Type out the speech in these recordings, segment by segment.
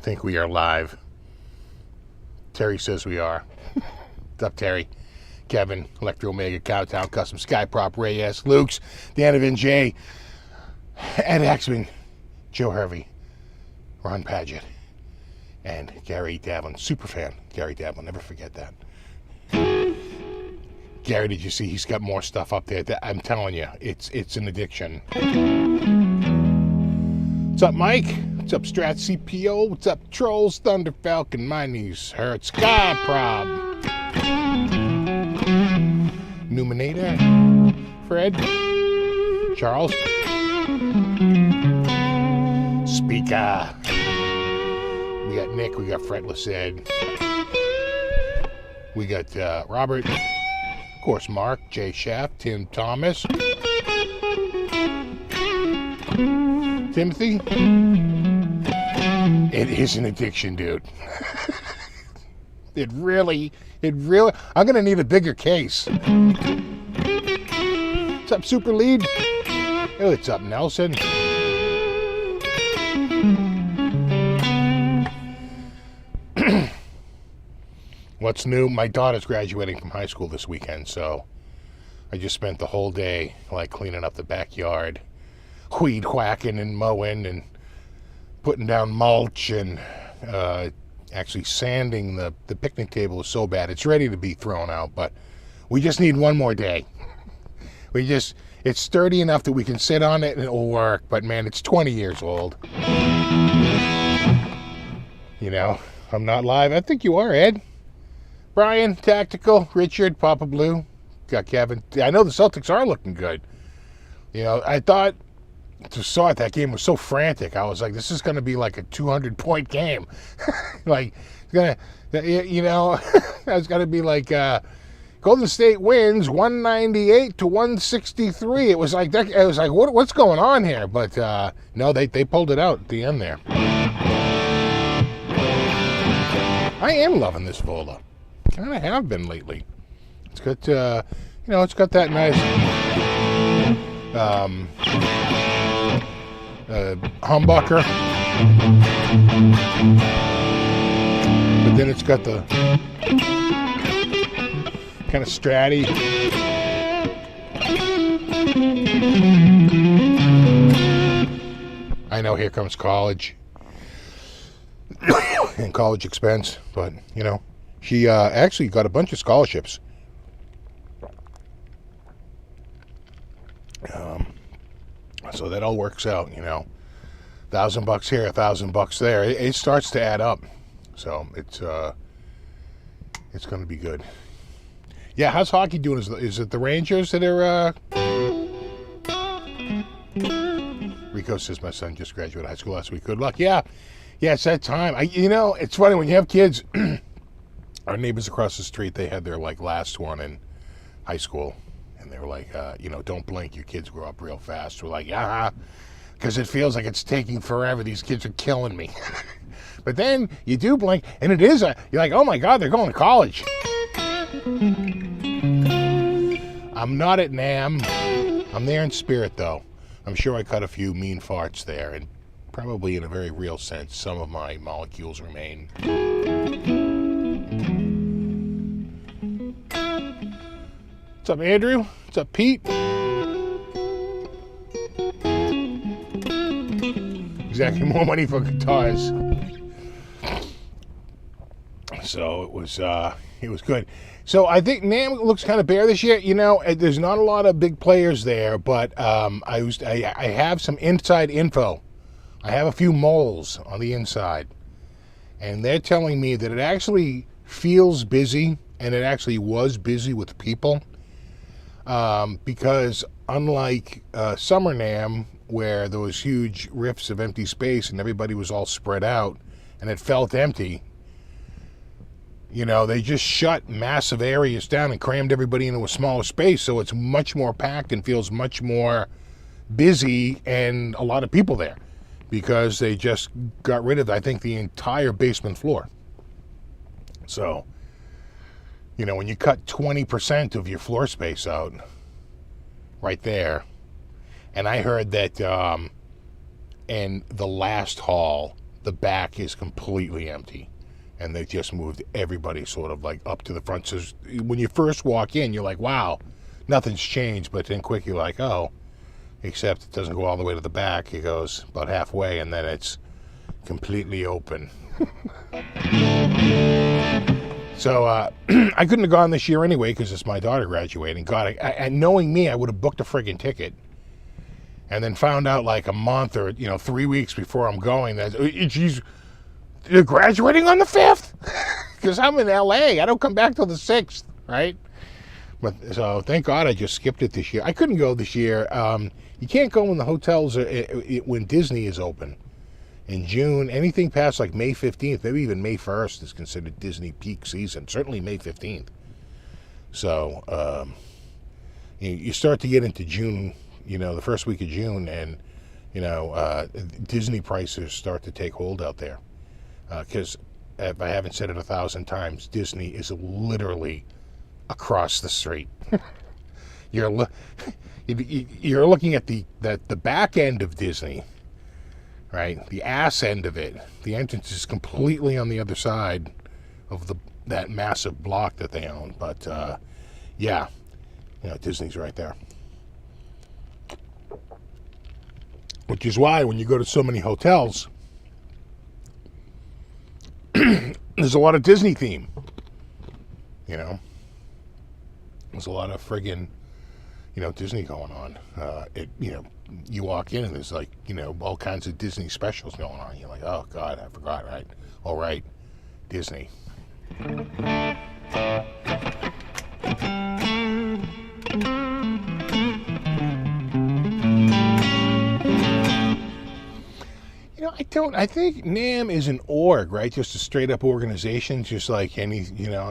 think we are live. Terry says we are. What's up, Terry? Kevin, Electro Omega, Cowtown, Custom, Skyprop, Reyes, Luke's, Danovan J, Ed Axman, Joe Hervey, Ron Padgett, and Gary Davlin. Super fan, Gary Davlin. Never forget that. Gary, did you see he's got more stuff up there? I'm telling you, it's an addiction. What's up, Mike? What's up, Strat CPO? What's up, Trolls, Thunder Falcon? My knees hurt. Skyprop. Numinator, Fred, Charles, Speaker. We got Nick, we got Fretless Ed, we got Robert, of course Mark, Jay Shaft, Tim Thomas, Timothy. It is an addiction, dude. It really, I'm going to need a bigger case. What's up, Super Lead? Hey, what's up, Nelson? What's new? My daughter's graduating from high school this weekend, so I just spent the whole day, like, cleaning up the backyard, weed whacking and mowing and putting down mulch and, actually sanding the picnic table is so bad it's ready to be thrown out, but we just need one more day. It's sturdy enough that we can sit on it and it'll work, but man, it's 20 years old. You know, I'm not live. I think you are, Ed. Brian, Tactical, Richard, Papa Blue, got Kevin. I know the Celtics are looking good. You know, I thought that game was so frantic. I was like, this is going to be like a 200-point game. Like, it's going to, you know, it's going to be like Golden State wins 198-163. It was like that. It was like, what's going on here? But no, they pulled it out at the end there. I am loving this Vola. Kind of have been lately. It's got, you know, it's got that nice humbucker, but then it's got the kind of stratty. I know, here comes college and college expense, but you know, she actually got a bunch of scholarships. So that all works out, you know, $1,000 here, $1,000 there. It starts to add up. So it's going to be good. Yeah, how's hockey doing? Is it the Rangers that are? Rico says my son just graduated high school last week. Good luck. Yeah, it's that time. You know, it's funny when you have kids. Our neighbors across the street, they had their like last one in high school. And they were like, you know, don't blink, your kids grow up real fast. We're like, yeah, because it feels like it's taking forever. These kids are killing me. But then you do blink, and it is, you're like, oh my God, they're going to college. I'm not at NAMM. I'm there in spirit, though. I'm sure I cut a few mean farts there, and probably in a very real sense, some of my molecules remain. What's up, Andrew? What's up, Pete? Exactly, more money for guitars. So it was good. So I think NAMM looks kind of bare this year. You know, there's not a lot of big players there, but I have some inside info. I have a few moles on the inside, and they're telling me that it actually feels busy, and it actually was busy with people. Because unlike Summer NAMM, where there was huge rifts of empty space and everybody was all spread out and it felt empty, you know, they just shut massive areas down and crammed everybody into a smaller space, so it's much more packed and feels much more busy and a lot of people there because they just got rid of, I think, the entire basement floor. So, you know, when you cut 20% of your floor space out right there, and I heard that in the last hall, the back is completely empty. And they just moved everybody sort of like up to the front. So when you first walk in, you're like, wow, nothing's changed. But then quick, you're like, oh, except it doesn't go all the way to the back. It goes about halfway, and then it's completely open. So I couldn't have gone this year anyway because it's my daughter graduating. God, and knowing me, I would have booked a friggin' ticket. And then found out like a month or 3 weeks before I'm going that you're graduating on the 5th because I'm in LA. I don't come back till the 6th, right? But so thank God I just skipped it this year. I couldn't go this year. You can't go when the hotels are when Disney is open in June. Anything past like May 15th, maybe even May 1st is considered Disney peak season. Certainly May 15th. So you start to get into June. The first week of June, and Disney prices start to take hold out there. Because if I haven't said it 1,000 times, Disney is literally across the street. You're looking at the back end of Disney, right? The ass end of it. The entrance is completely on the other side of that massive block that they own. But yeah, Disney's right there. Which is why when you go to so many hotels, there's a lot of Disney theme. There's a lot of friggin', Disney going on. You walk in and there's like, all kinds of Disney specials going on. You're like, oh God, I forgot, right? All right, Disney. I think NAMM is an org, right? Just a straight up organization, just like any,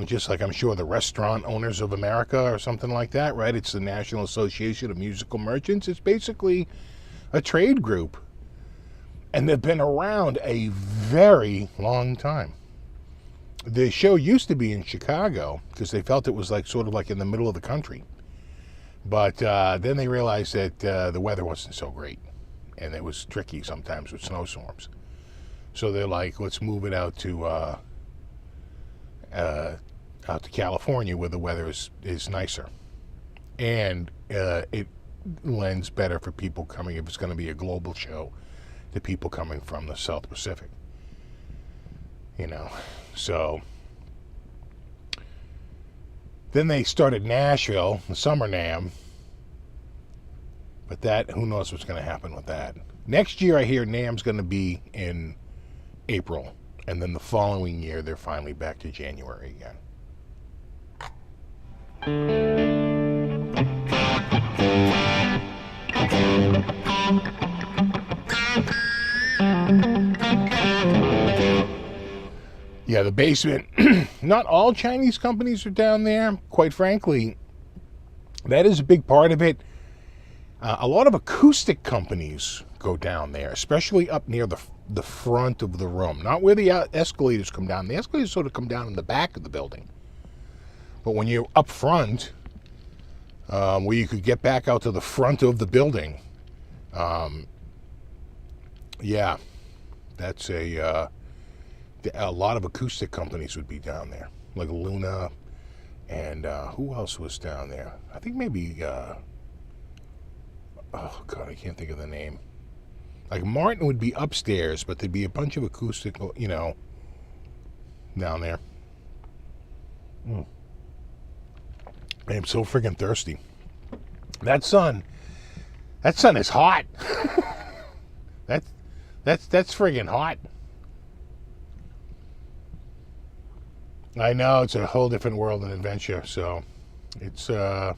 just like I'm sure the Restaurant Owners of America or something like that, right? It's the National Association of Musical Merchants. It's basically a trade group. And they've been around a very long time. The show used to be in Chicago because they felt it was like sort of like in the middle of the country. But then they realized that the weather wasn't so great. And it was tricky sometimes with snowstorms. So they're like, let's move it out to California where the weather is nicer. And it lends better for people coming, if it's going to be a global show, to people coming from the South Pacific. So then they started Nashville, the Summer NAMM. But that, who knows what's going to happen with that. Next year, I hear NAMM's going to be in April. And then the following year, they're finally back to January again. Yeah, the basement. Not all Chinese companies are down there. Quite frankly, that is a big part of it. A lot of acoustic companies go down there, especially up near the front of the room. Not where the escalators come down. The escalators sort of come down in the back of the building. But when you're up front, where you could get back out to the front of the building, yeah, that's a lot of acoustic companies would be down there. Like Luna, and who else was down there? I think maybe... oh God, I can't think of the name. Like Martin would be upstairs, but there'd be a bunch of acoustic, down there. I am so friggin' thirsty. That sun is hot. that's friggin' hot. I know it's a whole different world and adventure, so it's I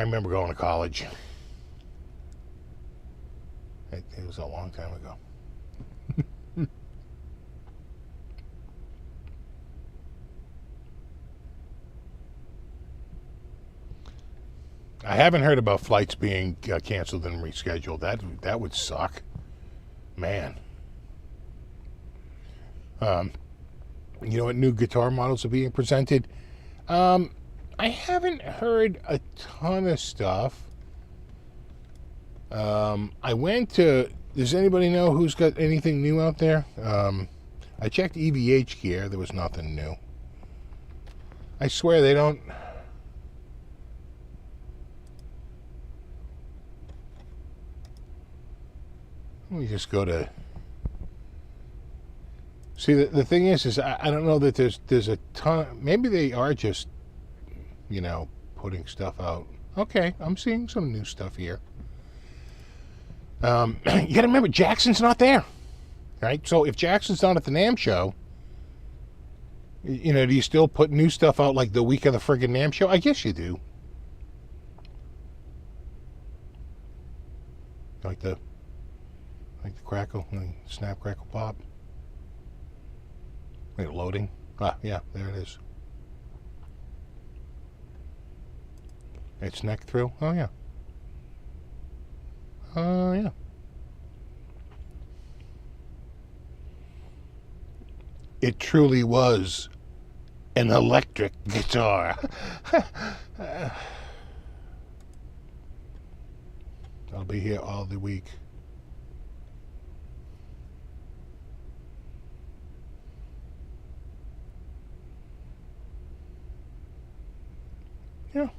remember going to college. It was a long time ago. I haven't heard about flights being canceled and rescheduled. That would suck, man. You know what new guitar models are being presented? I haven't heard a ton of stuff. I went to. Does anybody know who's got anything new out there? I checked EVH gear. There was nothing new. I swear they don't. Let me just go to. See, the thing is I don't know that there's a ton. Maybe they are just, putting stuff out. Okay, I'm seeing some new stuff here. You got to remember, Jackson's not there, right? So if Jackson's not at the NAMM show, do you still put new stuff out like the week of the friggin' NAMM show? I guess you do. Like the crackle, snap, crackle, pop. Wait, loading. Ah, yeah, there it is. It's neck through. Oh yeah. Oh yeah. It truly was an electric guitar. I'll be here all the week. Yeah.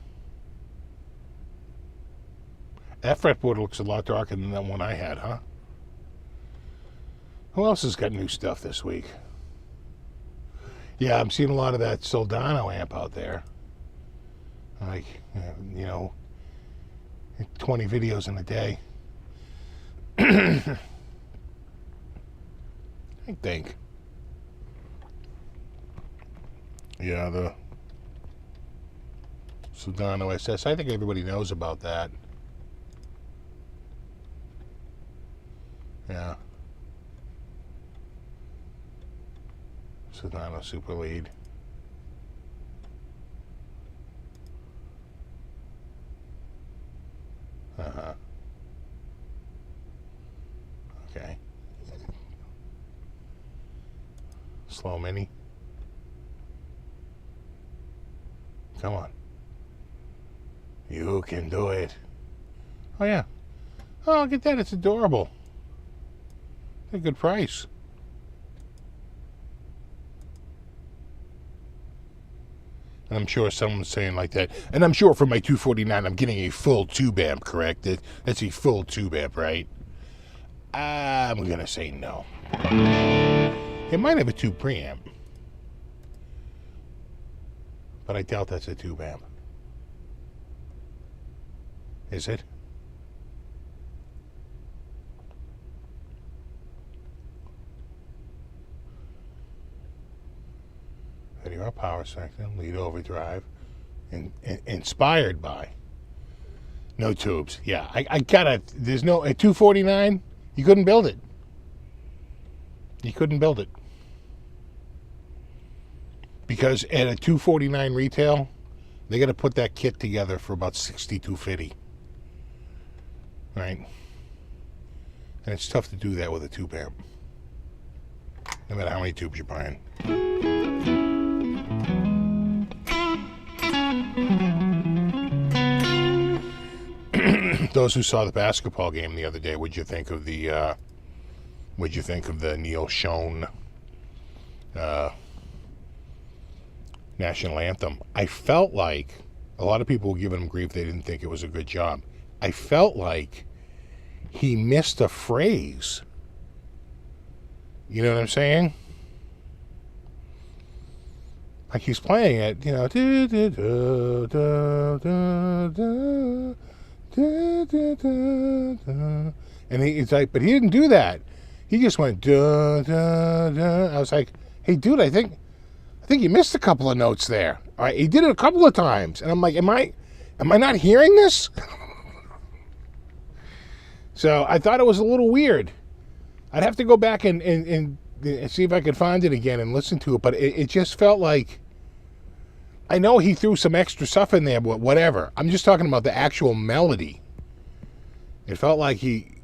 That fretboard looks a lot darker than that one I had, huh? Who else has got new stuff this week? Yeah, I'm seeing a lot of that Soldano amp out there. Like, 20 videos in a day. I think. Yeah, the Soldano SS. I think everybody knows about that. Yeah. Soldano Super Lead. Uh-huh. Okay. Slow Mini. Come on. You can do it. Oh, yeah. Oh, look at that. It's adorable. A good price. And I'm sure someone's saying like that. And I'm sure for my 249, I'm getting a full tube amp, correct? That's a full tube amp, right? I'm going to say no. It might have a tube preamp. But I doubt that's a tube amp. Is it? Video power section, lead overdrive, and inspired by. No tubes. Yeah, I gotta. There's no at 249. You couldn't build it. You couldn't build it because at a 249 retail, they got to put that kit together for about $62.50. Right, and it's tough to do that with a tube amp. No matter how many tubes you're buying. Those who saw the basketball game the other day, what'd you think of the Neil Schon national anthem? I felt like a lot of people were giving him grief. They didn't think it was a good job. I felt like he missed a phrase. You know what I'm saying? Like he's playing it, and he's like, but he didn't do that. He just went da da da. I was like, hey, dude, I think you missed a couple of notes there. All right, he did it a couple of times, and I'm like, am I not hearing this? So I thought it was a little weird. I'd have to go back and see if I could find it again and listen to it, but it just felt like. I know he threw some extra stuff in there, but whatever. I'm just talking about the actual melody. It felt like he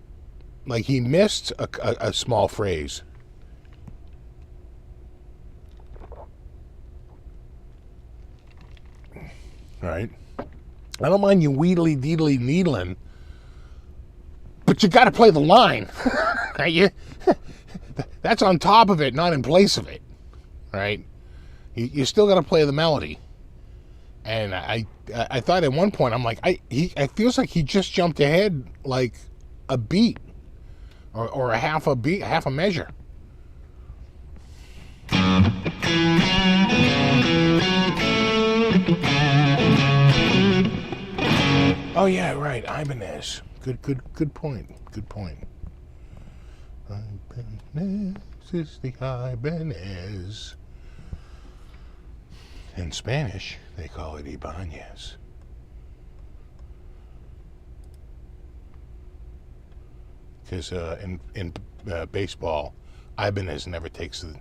missed a small phrase. Right? I don't mind you wheedly deedly needling, But you got to play the line. Right? That's on top of it, not in place of it. Right? You still got to play the melody. And I thought at one point, I'm like, it feels like he just jumped ahead like a beat or a half a beat, half a measure. Oh yeah, right, Ibanez. Good point. Good point. Ibanez is the Ibanez. In Spanish, they call it Ibanez. Because in baseball, Ibanez never takes the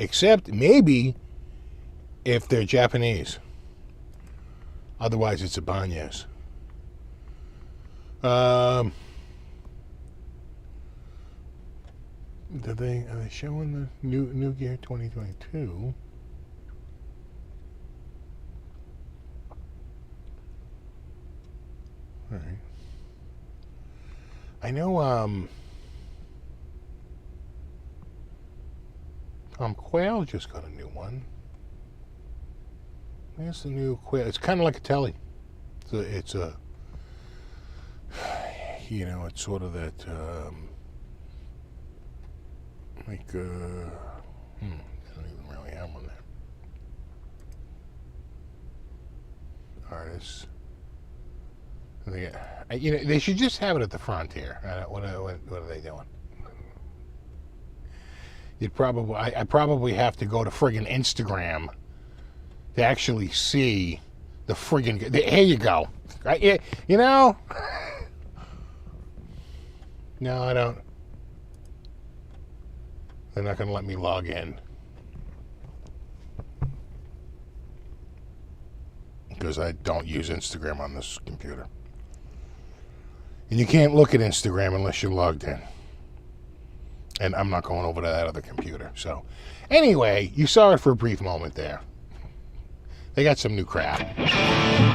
except maybe if they're Japanese. Otherwise, it's Ibanez. Are they showing the new Gear 2022? All right. I know Quail just got a new one. There's the new Quail. It's kind of like a telly. It's a it's sort of that I don't even really have one there. Artists. They should just have it at the front here. What are they doing? I probably have to go to friggin' Instagram to actually see the friggin'. Here you go. Right? No, I don't. They're not going to let me log in because I don't use Instagram on this computer. And you can't look at Instagram unless you're logged in. And I'm not going over to that other computer. So, anyway, you saw it for a brief moment there. They got some new crap.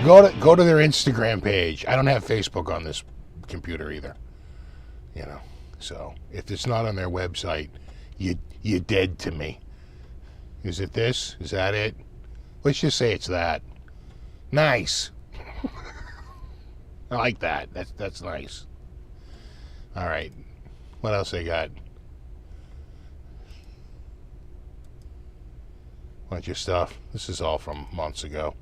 Go to their Instagram page. I don't have Facebook on this computer either. So if it's not on their website, you're dead to me. Is it this? Is that it? Let's just say it's that. Nice. I like that. That's nice. All right. What else they got? Bunch of stuff. This is all from months ago.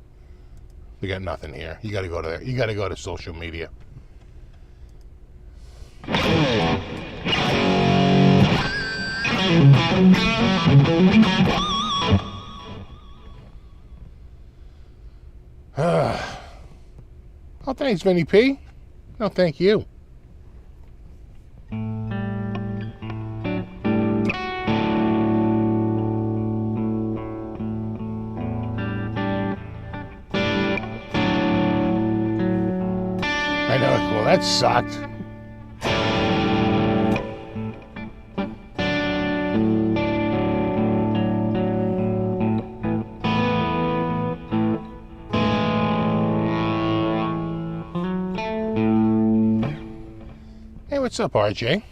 We got nothing here. You got to go to there. You got to go to social media. Oh, thanks, Vinny P. No, thank you. I know. Well, that sucked. Hey, what's up, RJ?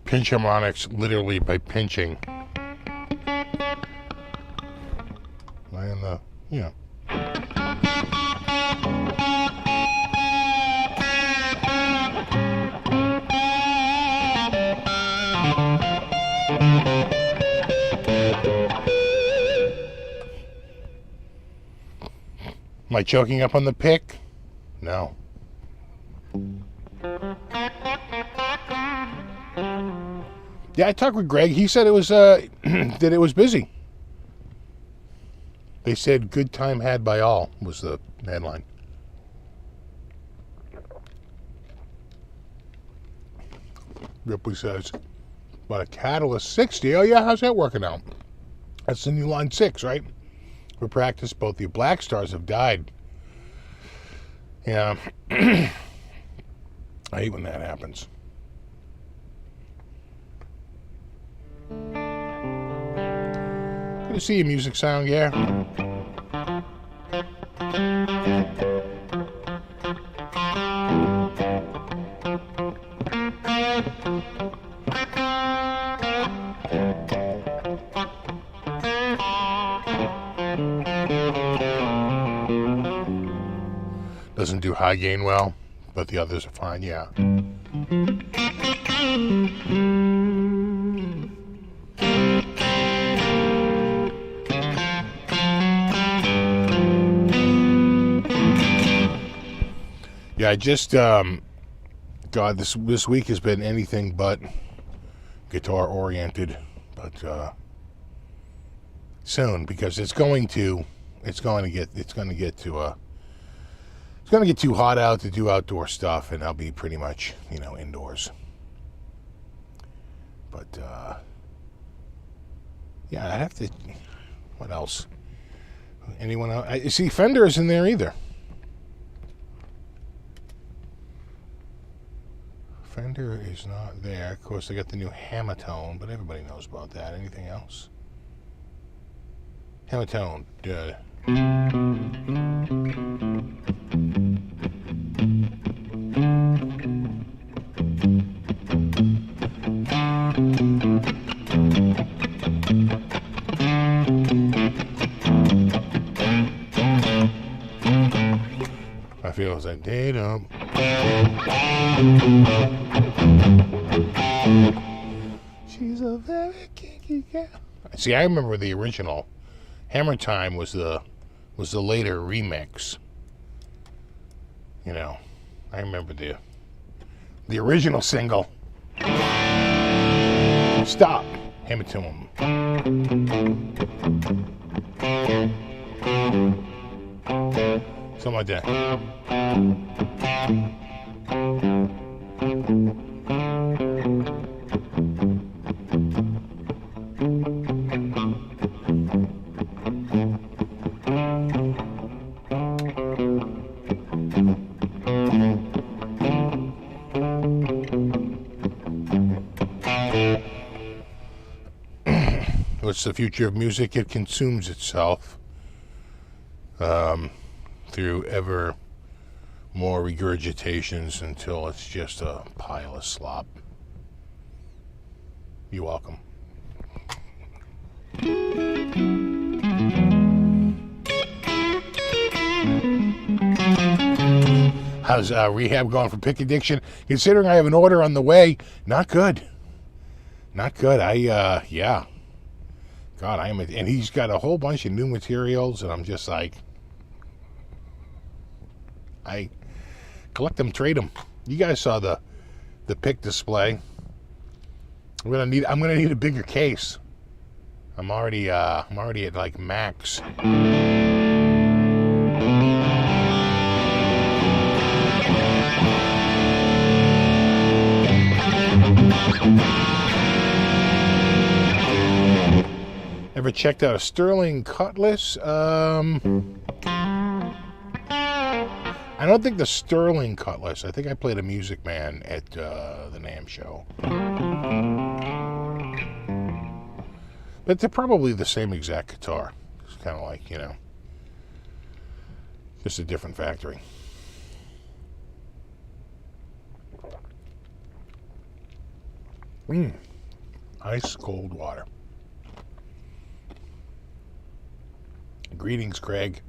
Pinch harmonics literally by pinching. And Am I choking up on the pick? No. Yeah, I talked with Greg. He said it was that it was busy. They said good time had by all was the headline. Ripley says, but a Catalyst 60. Oh, yeah, how's that working out? That's the new Line 6, right? For practice, both the Black Stars have died. Yeah. I hate when that happens. Good to see you, Music Sound, yeah. Doesn't do high gain well, but the others are fine, yeah. Yeah, I just, God, this week has been anything but guitar oriented, but soon, because it's going to get too hot out to do outdoor stuff, and I'll be pretty much, indoors. But yeah, I have to. What else? Anyone else? I see Fender isn't there either. Fender is not there. Of course, they got the new Hammertone, but everybody knows about that. Anything else? Hammertone. I feel it's like data. She's a very kinky girl. See, I remember the original. Hammer Time was the later remix. I remember the original single. Stop. Hammer Time. Something like that. What's the future of music? It consumes itself through ever more regurgitations until it's just a pile of slop. You're welcome. How's rehab going for pick addiction? Considering I have an order on the way, not good. Not good. Yeah. God, and he's got a whole bunch of new materials, and I'm just like, I collect them, trade them. You guys saw the pick display. I'm gonna need a bigger case. I'm already at like max. Ever checked out a Sterling Cutlass? I don't think the Sterling Cutlass. I think I played a Music Man at the NAMM show. But they're probably the same exact guitar. It's kind of like, just a different factory. Ice cold water. Greetings, Craig.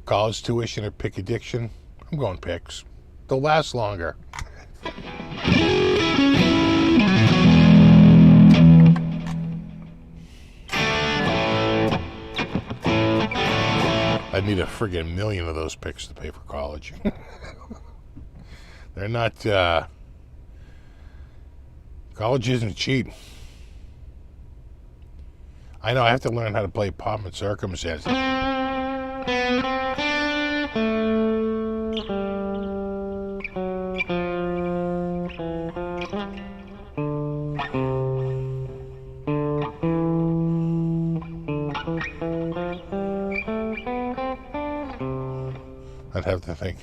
College tuition or pick addiction? I'm going picks. They'll last longer. I'd need a friggin' million of those picks to pay for college. They're not College isn't cheap. I know, I have to learn how to play Pomp and Circumstance. I'd have to think.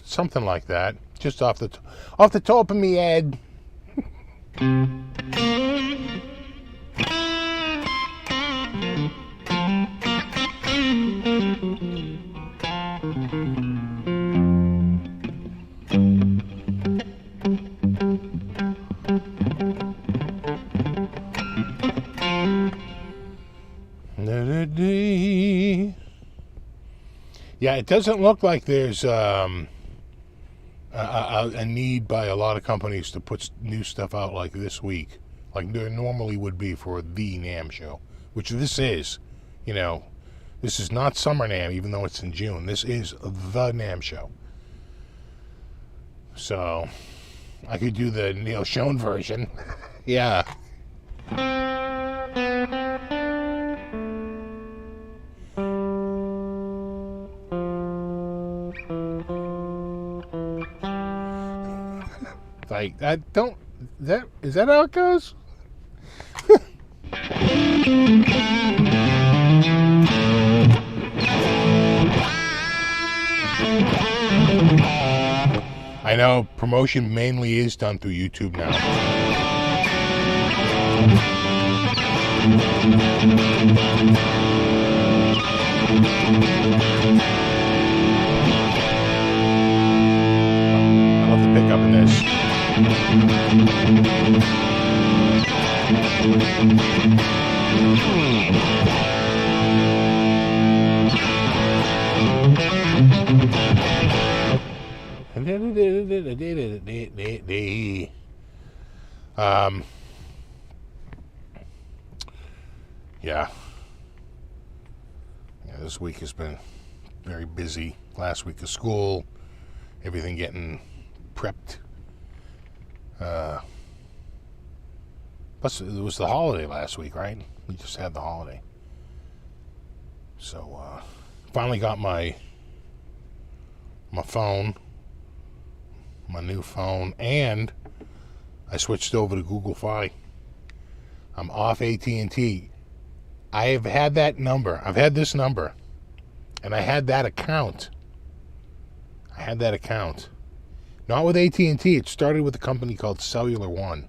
Something like that, just off the top of me head. Yeah, it doesn't look like there's a need by a lot of companies to put new stuff out like this week, like there normally would be for the NAMM show, which this is. You know, this is not Summer NAMM, even though it's in June. This is the NAMM show. So, I could do the Neil Schoen version. Yeah. Like that, is that how it goes? I know promotion mainly is done through YouTube now. I love the pickup in this. Yeah, this week has been very busy. Last week of school, everything getting prepped. Plus, it was the holiday last week, right? We just had the holiday. So, finally got my phone, my new phone, and I switched over to Google Fi. I'm off AT&T. I have had that number. I've had this number, and I had that account. Not with AT&T. It started with a company called Cellular One.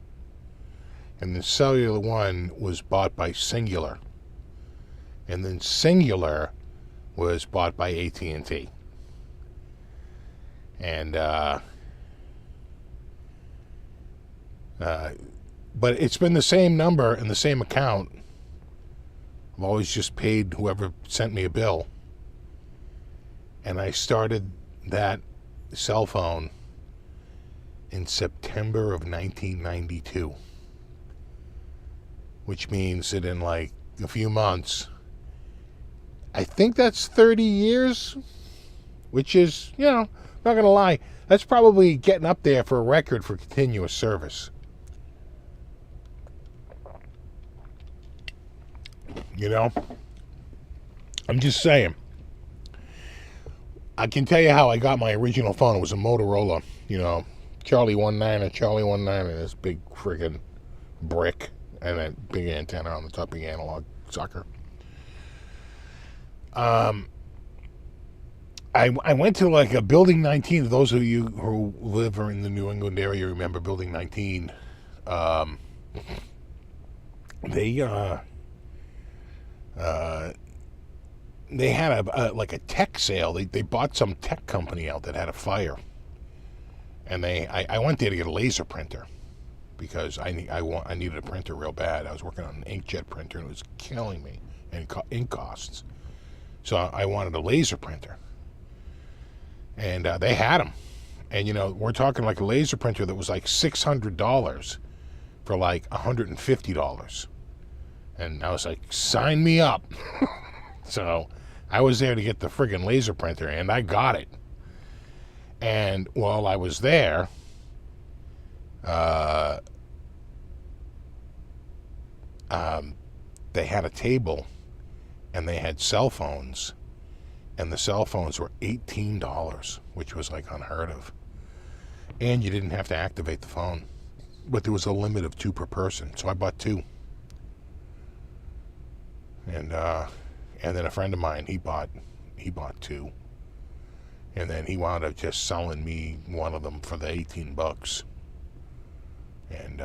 And then Cellular One was bought by Singular. And then Singular was bought by AT&T. And, but it's been the same number and the same account. I've always just paid whoever sent me a bill. And I started that cell phone in September of 1992. Which means that in like a few months, I think that's 30 years, which is, you know, not going to lie, that's probably getting up there for a record for continuous service. You know? I'm just saying. I can tell you how I got my original phone. It was a Motorola, you know, Charlie 19, this big friggin' brick. And that big antenna on the top of the analog sucker. I went to like a Building 19. Those of you who live in the New England area remember Building 19. They had a tech sale. They bought some tech company out that had a fire, and I went there to get a laser printer. Because I needed a printer real bad. I was working on an inkjet printer and it was killing me in ink costs. So I wanted a laser printer. And they had them. And, you know, we're talking like a laser printer that was like $600 for like $150. And I was like, sign me up. So I was there to get the friggin' laser printer, and I got it. And while I was there, they had a table, and they had cell phones, and the cell phones were $18, which was like unheard of. And you didn't have to activate the phone, but there was a limit of 2 per person, so I bought 2. And then a friend of mine, he bought 2, and then he wound up just selling me one of them for the $18. And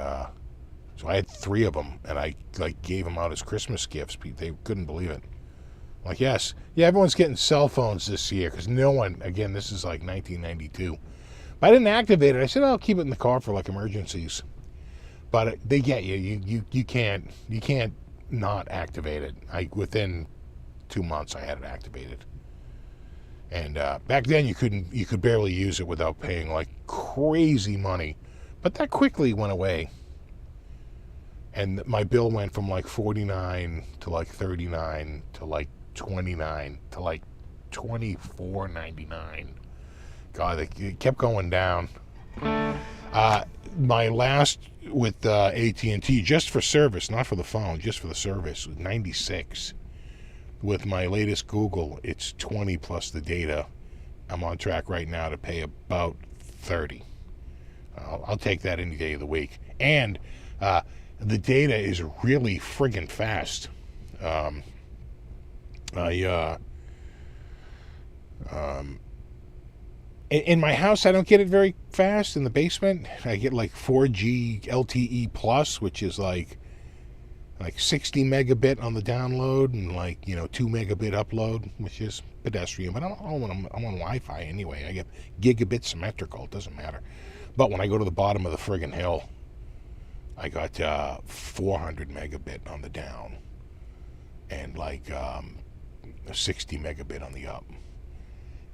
so I had 3 of them, and I like gave them out as Christmas gifts. They couldn't believe it. Like, yes, yeah, everyone's getting cell phones this year because no one. Again, this is like 1992. But I didn't activate it. I said, I'll keep it in the car for like emergencies. But they get you. You can't not activate it. Within 2 months, I had it activated. And back then, you could barely use it without paying like crazy money. But that quickly went away. And my bill went from like $49 to like $39 to like $29 to like $24.99. God, it kept going down. My last with AT&T, just for service, not for the phone, just for the service, was $96. With my latest Google, it's $20 plus the data. I'm on track right now to pay about $30. I'll take that any day of the week. And the data is really friggin' fast. In my house, I don't get it very fast. In the basement, I get like 4G LTE plus, which is like 60 megabit on the download and like 2 megabit upload, which is pedestrian. But I'm on Wi-Fi anyway. I get gigabit symmetrical. It doesn't matter. But when I go to the bottom of the friggin' hill, I got 400 megabit on the down and like 60 megabit on the up.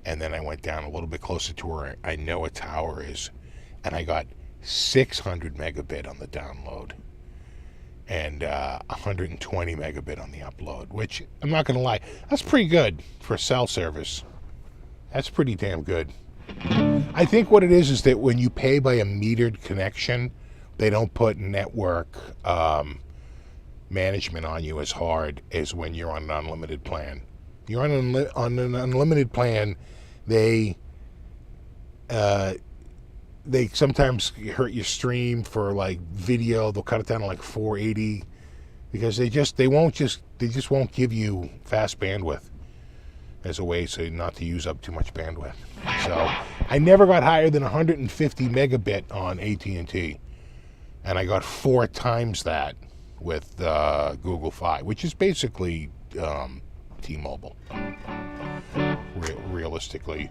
And then I went down a little bit closer to where I know a tower is, and I got 600 megabit on the download and 120 megabit on the upload, which I'm not going to lie, that's pretty good for cell service. That's pretty damn good. I think what it is that when you pay by a metered connection, they don't put network management on you as hard as when you're on an unlimited plan. You're on an unlimited plan, they sometimes hurt your stream for like video. They'll cut it down to like 480 because they just won't give you fast bandwidth as a way so not to use up too much bandwidth. So I never got higher than 150 megabit on AT&T, and I got 4 times that with Google Fi, which is basically T-Mobile. Realistically.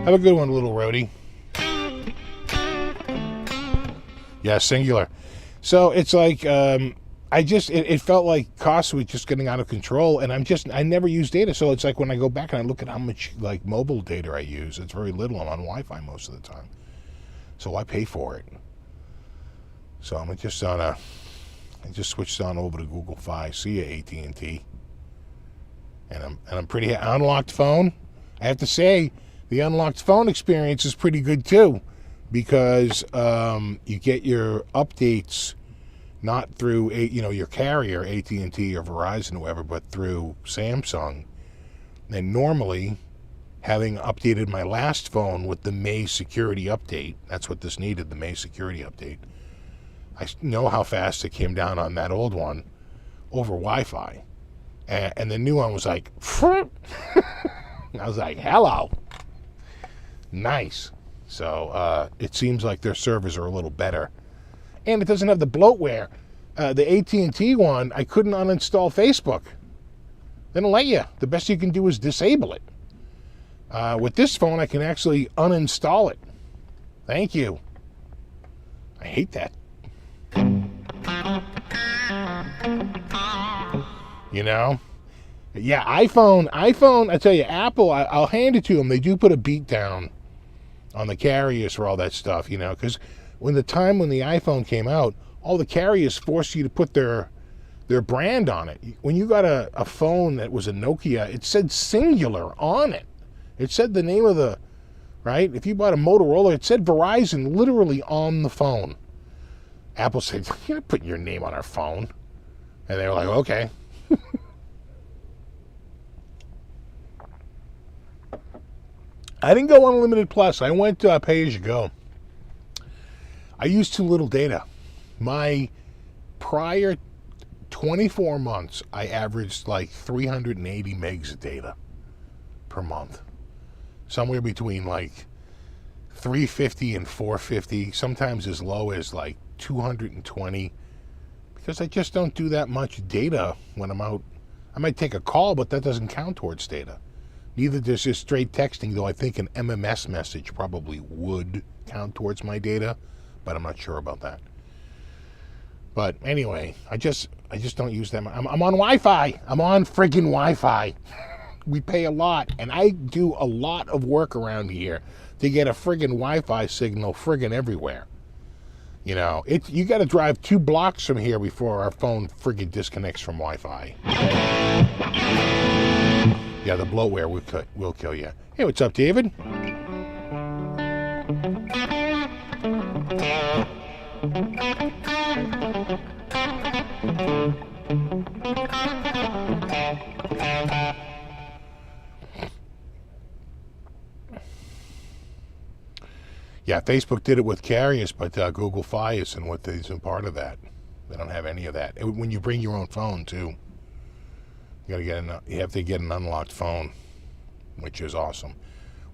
Have a good one, little roadie. Yeah, singular. So it's like it felt like costs were just getting out of control, and I never use data. So it's like when I go back and I look at how much like mobile data I use, it's very little. I'm on Wi-Fi most of the time, so I pay for it. So I just switched on over to Google Fi. See ya, AT&T. And I'm pretty unlocked phone. I have to say, the unlocked phone experience is pretty good too, because you get your updates not through your carrier, AT&T or Verizon or whoever, but through Samsung. And normally, having updated my last phone with the May security update, that's what this needed, the May security update. I know how fast it came down on that old one over Wi-Fi. And the new one was like, I was like, hello. Nice. So it seems like their servers are a little better. And it doesn't have the bloatware. The AT&T one, I couldn't uninstall Facebook. They don't let you. The best you can do is disable it. With this phone, I can actually uninstall it. Thank you. I hate that. Yeah, iPhone. I tell you, Apple. I'll hand it to them. They do put a beat down on the carriers for all that stuff, because when the iPhone came out, all the carriers forced you to put their brand on it. When you got a phone that was a Nokia, it said Singular on it. It said the name of the, right? If you bought a Motorola, it said Verizon literally on the phone. Apple said, you're not putting your name on our phone. And they were like, okay. I didn't go Unlimited Plus. I went pay-as-you-go. I used too little data. My prior 24 months, I averaged like 380 megs of data per month. Somewhere between like 350 and 450, sometimes as low as like 220, because I just don't do that much data when I'm out. I might take a call, but that doesn't count towards data. Neither does just straight texting, though I think an MMS message probably would count towards my data, but I'm not sure about that. But anyway, I just don't use them. I'm on Wi-Fi. I'm on friggin' Wi-Fi. We pay a lot, and I do a lot of work around here to get a friggin' Wi-Fi signal friggin' everywhere. You got to drive 2 blocks from here before our phone friggin' disconnects from Wi-Fi. Yeah, the bloatware will kill you. Hey, what's up, David? Yeah, Facebook did it with carriers, but Google Fi isn't part of that. They don't have any of that. When you bring your own phone, too, you have to get an unlocked phone, which is awesome.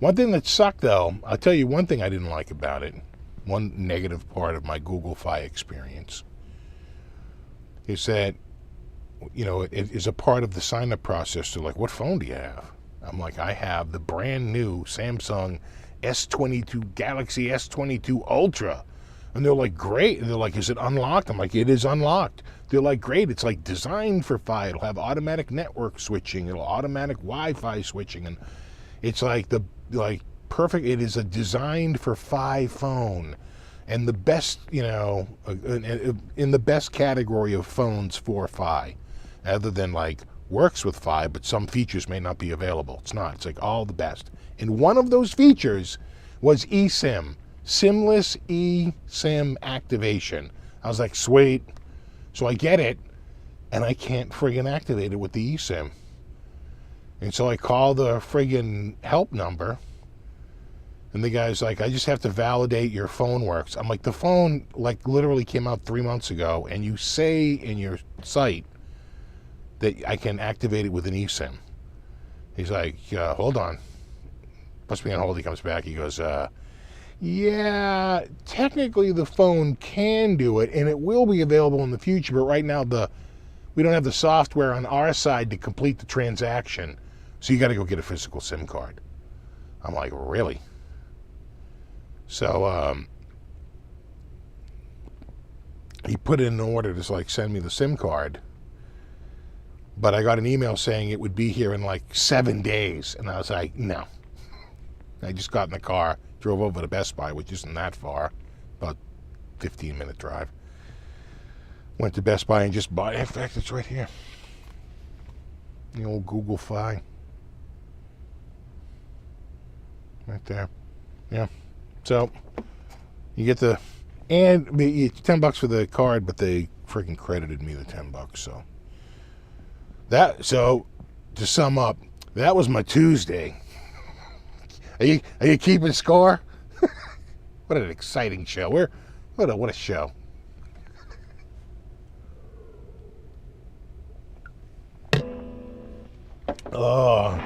One thing that sucked, though, I'll tell you one thing I didn't like about it. One negative part of my Google Fi experience is that, it is a part of the sign-up process. They're like, what phone do you have? I'm like, I have the brand new Samsung S22 Galaxy S22 Ultra. And they're like, great. And they're like, is it unlocked? I'm like, it is unlocked. They're like, great. It's like designed for Fi. It'll have automatic network switching. It'll automatic Wi-Fi switching. And it's like perfect. It is a designed for Fi phone. And the best, in the best category of phones for Fi. Other than like works with Fi, but some features may not be available. It's not. It's like all the best. And one of those features was eSIM. SIMless eSIM activation. I was like, sweet. So I get it, and I can't friggin' activate it with the eSIM. And so I call the friggin' help number, and the guy's like, I just have to validate your phone works. I'm like, the phone literally came out 3 months ago, and you say in your site that I can activate it with an eSIM. He's like, hold on. Puts me on hold. He comes back. He goes, yeah, technically the phone can do it, and it will be available in the future, but right now we don't have the software on our side to complete the transaction, so you got to go get a physical SIM card. I'm like, really? So he put in an order to send me the SIM card, but I got an email saying it would be here in 7 days, and I was like, no. I just got in the car, drove over to Best Buy, which isn't that far, about 15-minute drive. Went to Best Buy and just bought it. In fact, it's right here. The old Google Fi. Right there. Yeah. So, you get and it's $10 for the card, but they freaking credited me the $10, so. To sum up, that was my Tuesday. Are you keeping score? What an exciting show. What a show. Oh.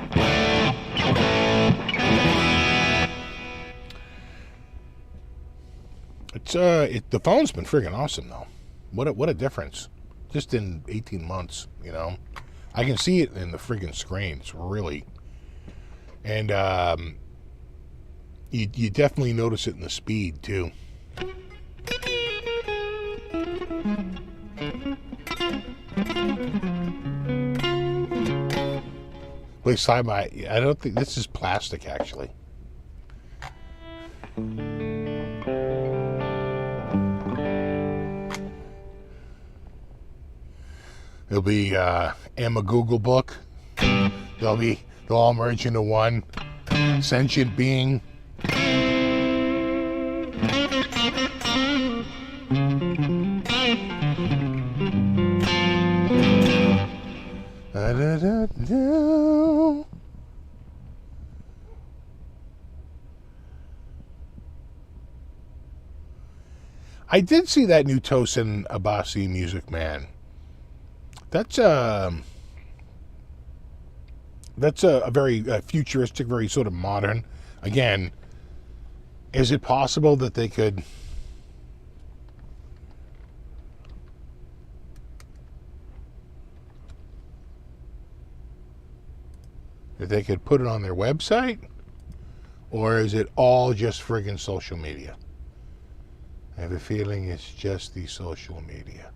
The phone's been freaking awesome though. What a difference. Just in 18 months, I can see it in the freaking screen. It's really, and you definitely notice it in the speed too. Play side by. I don't think this is plastic actually. It'll be Emma Google book. They'll all merge into one sentient being. I did see that new Tosin Abasi Music Man. That's a very futuristic, very sort of modern. Again, is it possible that they could put it on their website? Or is it all just friggin' social media? I have a feeling it's just the social media.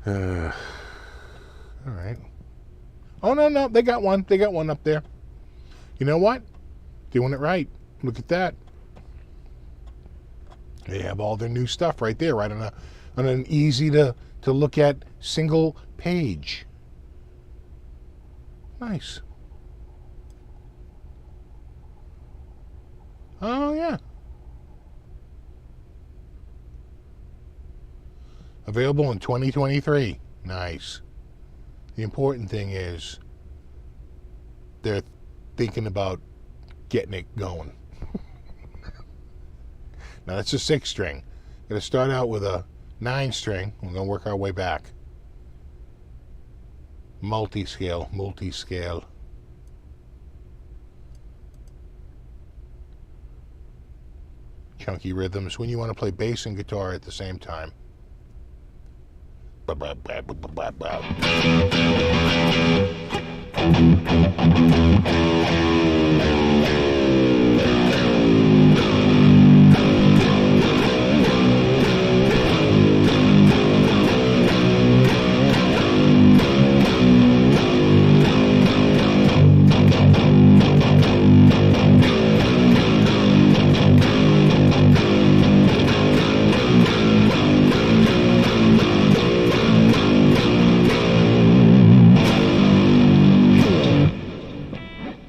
Yeah. All right. Oh, no, they got one. They got one up there. You know what? Doing it right. Look at that. They have all their new stuff right there, right on an easy to look at single page. Nice. Oh, yeah. Available in 2023. Nice. The important thing is they're thinking about getting it going. Now, that's a 6-string. Going to start out with a 9-string. We're going to work our way back. Multi-scale. Chunky rhythms when you want to play bass and guitar at the same time.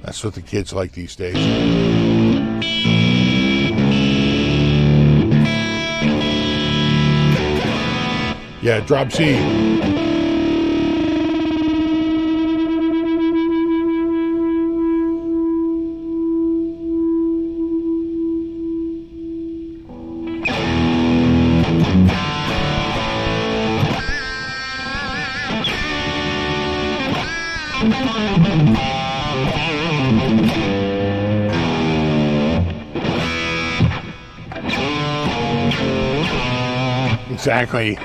That's what the kids like these days. Yeah, drop C. Exactly.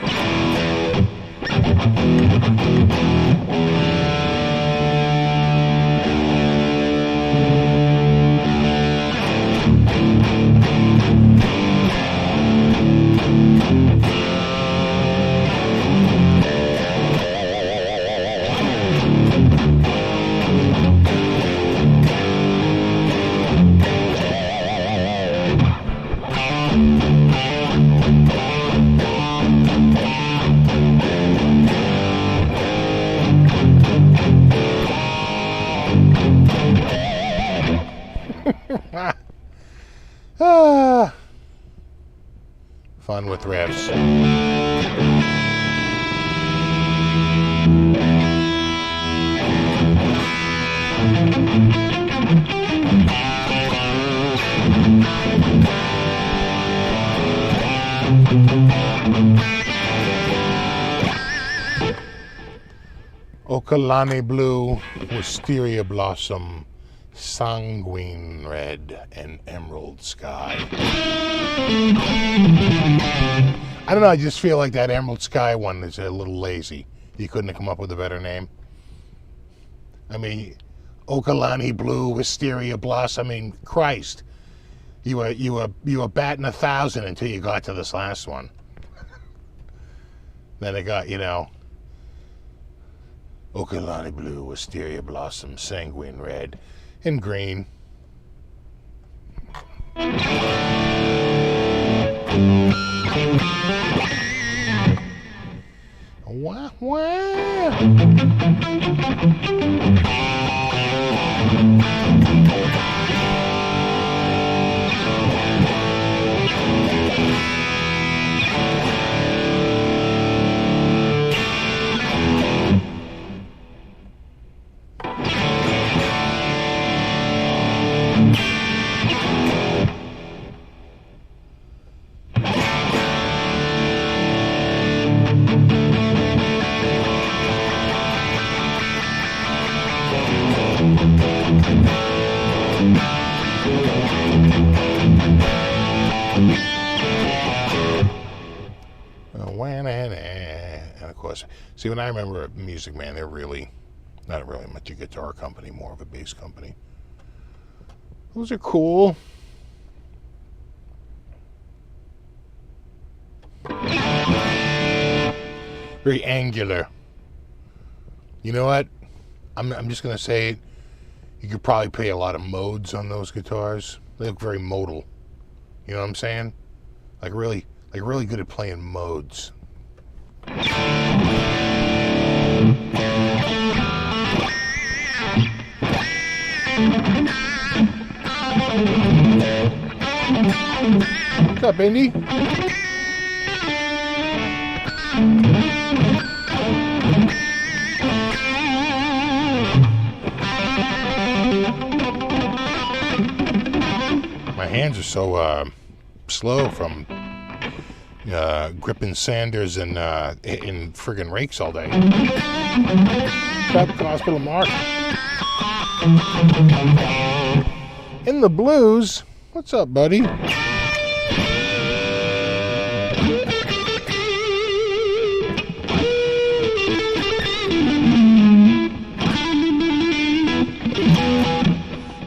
Fun with riffs. Okalani blue, wisteria blossom, sanguine red, and emerald sky. I don't know, I just feel like that emerald sky one is a little lazy. You couldn't have come up with a better name. I mean, Okalani blue, wisteria blossom, I mean, Christ. You were batting 1,000 until you got to this last one. Then it got, Okalani blue, wisteria blossom, sanguine red, and green. Wah, wah. And of course, see, when I remember Music Man, they're really not really much a guitar company, more of a bass company. Those are cool. Very angular. You know what? I'm just gonna say it. You could probably play a lot of modes on those guitars. They look very modal. You know what I'm saying? Like really good at playing modes. What's up, Indy? My hands are so slow from gripping sanders and in friggin' rakes all day. Back to the hospital, Mark. In the blues. What's up, buddy?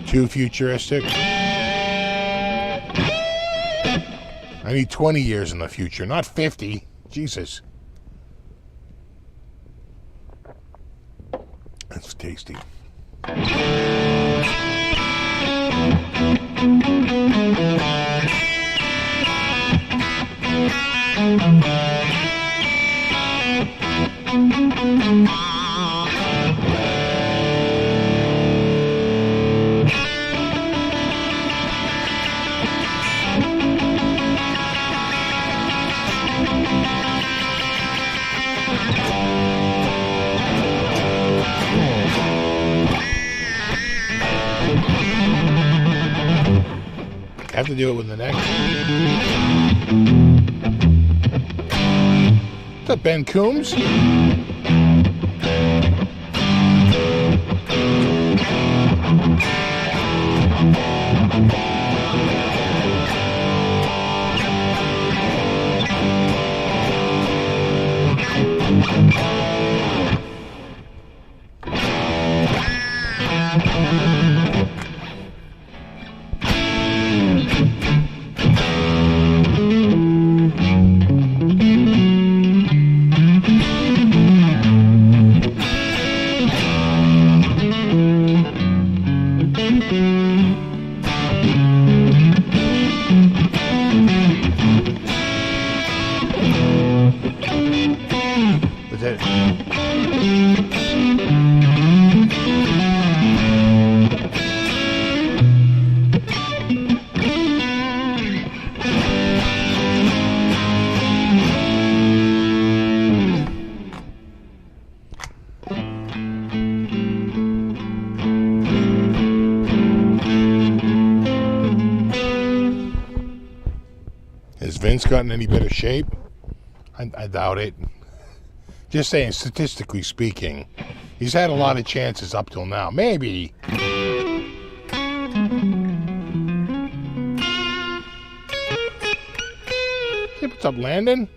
Too futuristic. I need 20 years in the future, not 50. Jesus. That's tasty. Have to do it with the neck. What's up, Ben Coombs? Has Vince gotten any better shape? I doubt it. Just saying, statistically speaking, he's had a lot of chances up till now. Maybe. Hey, what's up, Landon?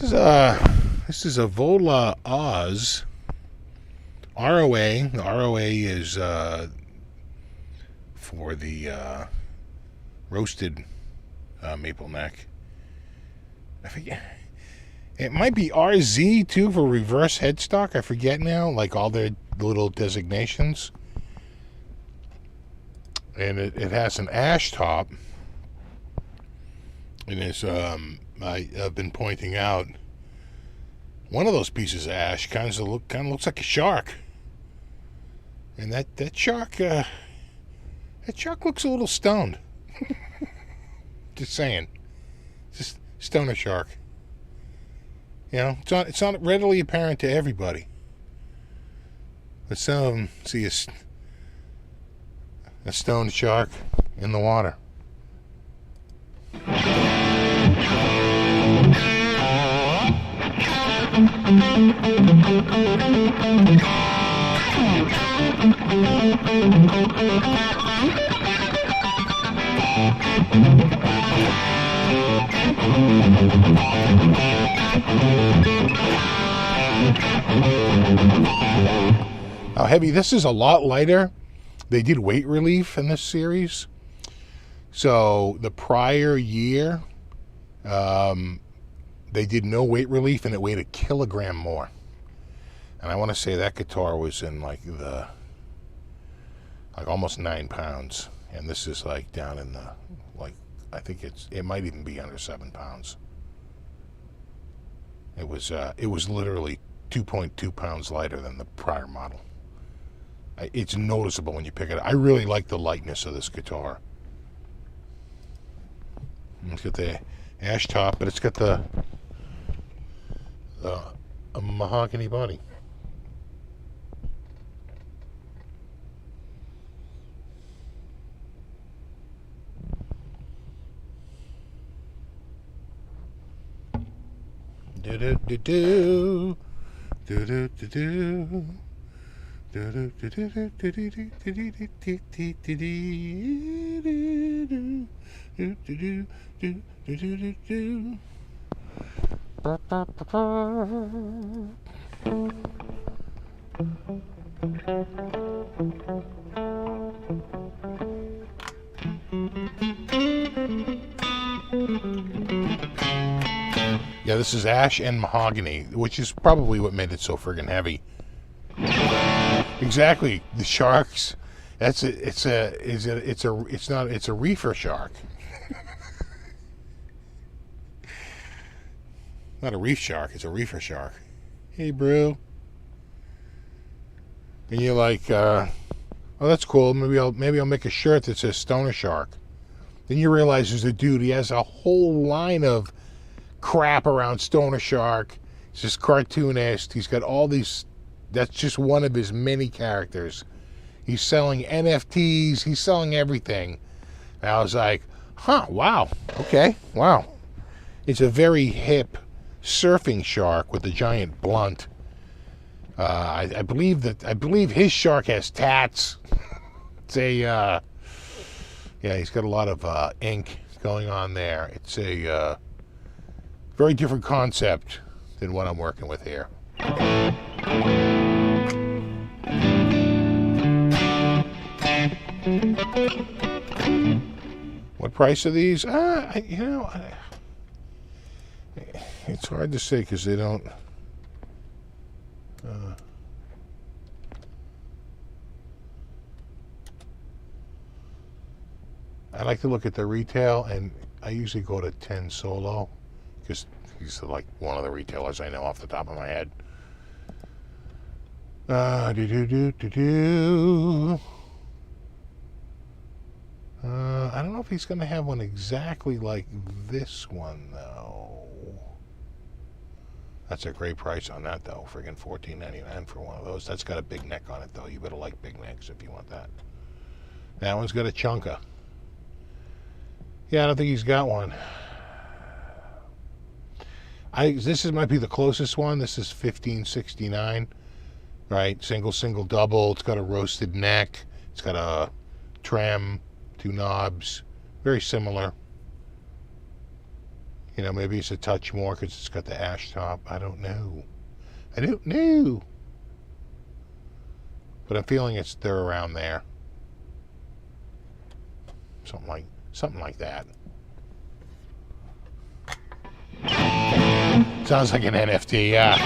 This is a Vola Oz ROA. The ROA is for the roasted maple neck. I forget. It might be RZ too for reverse headstock. I forget now, like all their little designations. And it has an ash top. And as I've been pointing out, one of those pieces of ash kind of looks like a shark. And that shark looks a little stoned. Just saying. Just stoner shark. You know, it's not readily apparent to everybody. But some of them see a stoned shark in the water. Now, Heavy, this is a lot lighter. They did weight relief in this series. So the prior year, they did no weight relief, and it weighed 1 kilogram more. And I want to say that guitar was in like almost 9 pounds, and this is like down in the I think it might even be under 7 pounds. It was literally 2.2 pounds lighter than the prior model. It's noticeable when you pick it up. I really like the lightness of this guitar. It's got the ash top, but it's got a mahogany body. Do do do do do do do do. Yeah, this is ash and mahogany, which is probably what made it so friggin' heavy. Exactly, the sharks. It's a reefer shark. Not a reef shark, it's a reefer shark. Hey, bro. And you're like, oh, that's cool. Maybe I'll make a shirt that says Stoner Shark. Then you realize there's a dude. He has a whole line of crap around Stoner Shark. He's just cartoonist. He's got all these. That's just one of his many characters. He's selling NFTs. He's selling everything. And I was like, huh, wow, okay, wow. It's a very hip surfing shark with a giant blunt. I believe his shark has tats. It's yeah, he's got a lot of ink going on there. It's a very different concept than what I'm working with here. What price are these? It's hard to say because they don't. I like to look at the retail, and I usually go to 10 Solo because he's like one of the retailers I know off the top of my head. I don't know if he's going to have one exactly like this one, though. That's a great price on that, though. Friggin' $14.99 for one of those. That's got a big neck on it, though. You better like big necks if you want that. That one's got a chunka. Yeah, I don't think he's got one. This might be the closest one. This is $15.69. Right? Single, double. It's got a roasted neck. It's got a trem, 2 knobs. Very similar. You know, maybe it's a touch more because it's got the ash top. I don't know. I don't know. But I'm feeling they're around there. Something like that. Sounds like an NFT, yeah.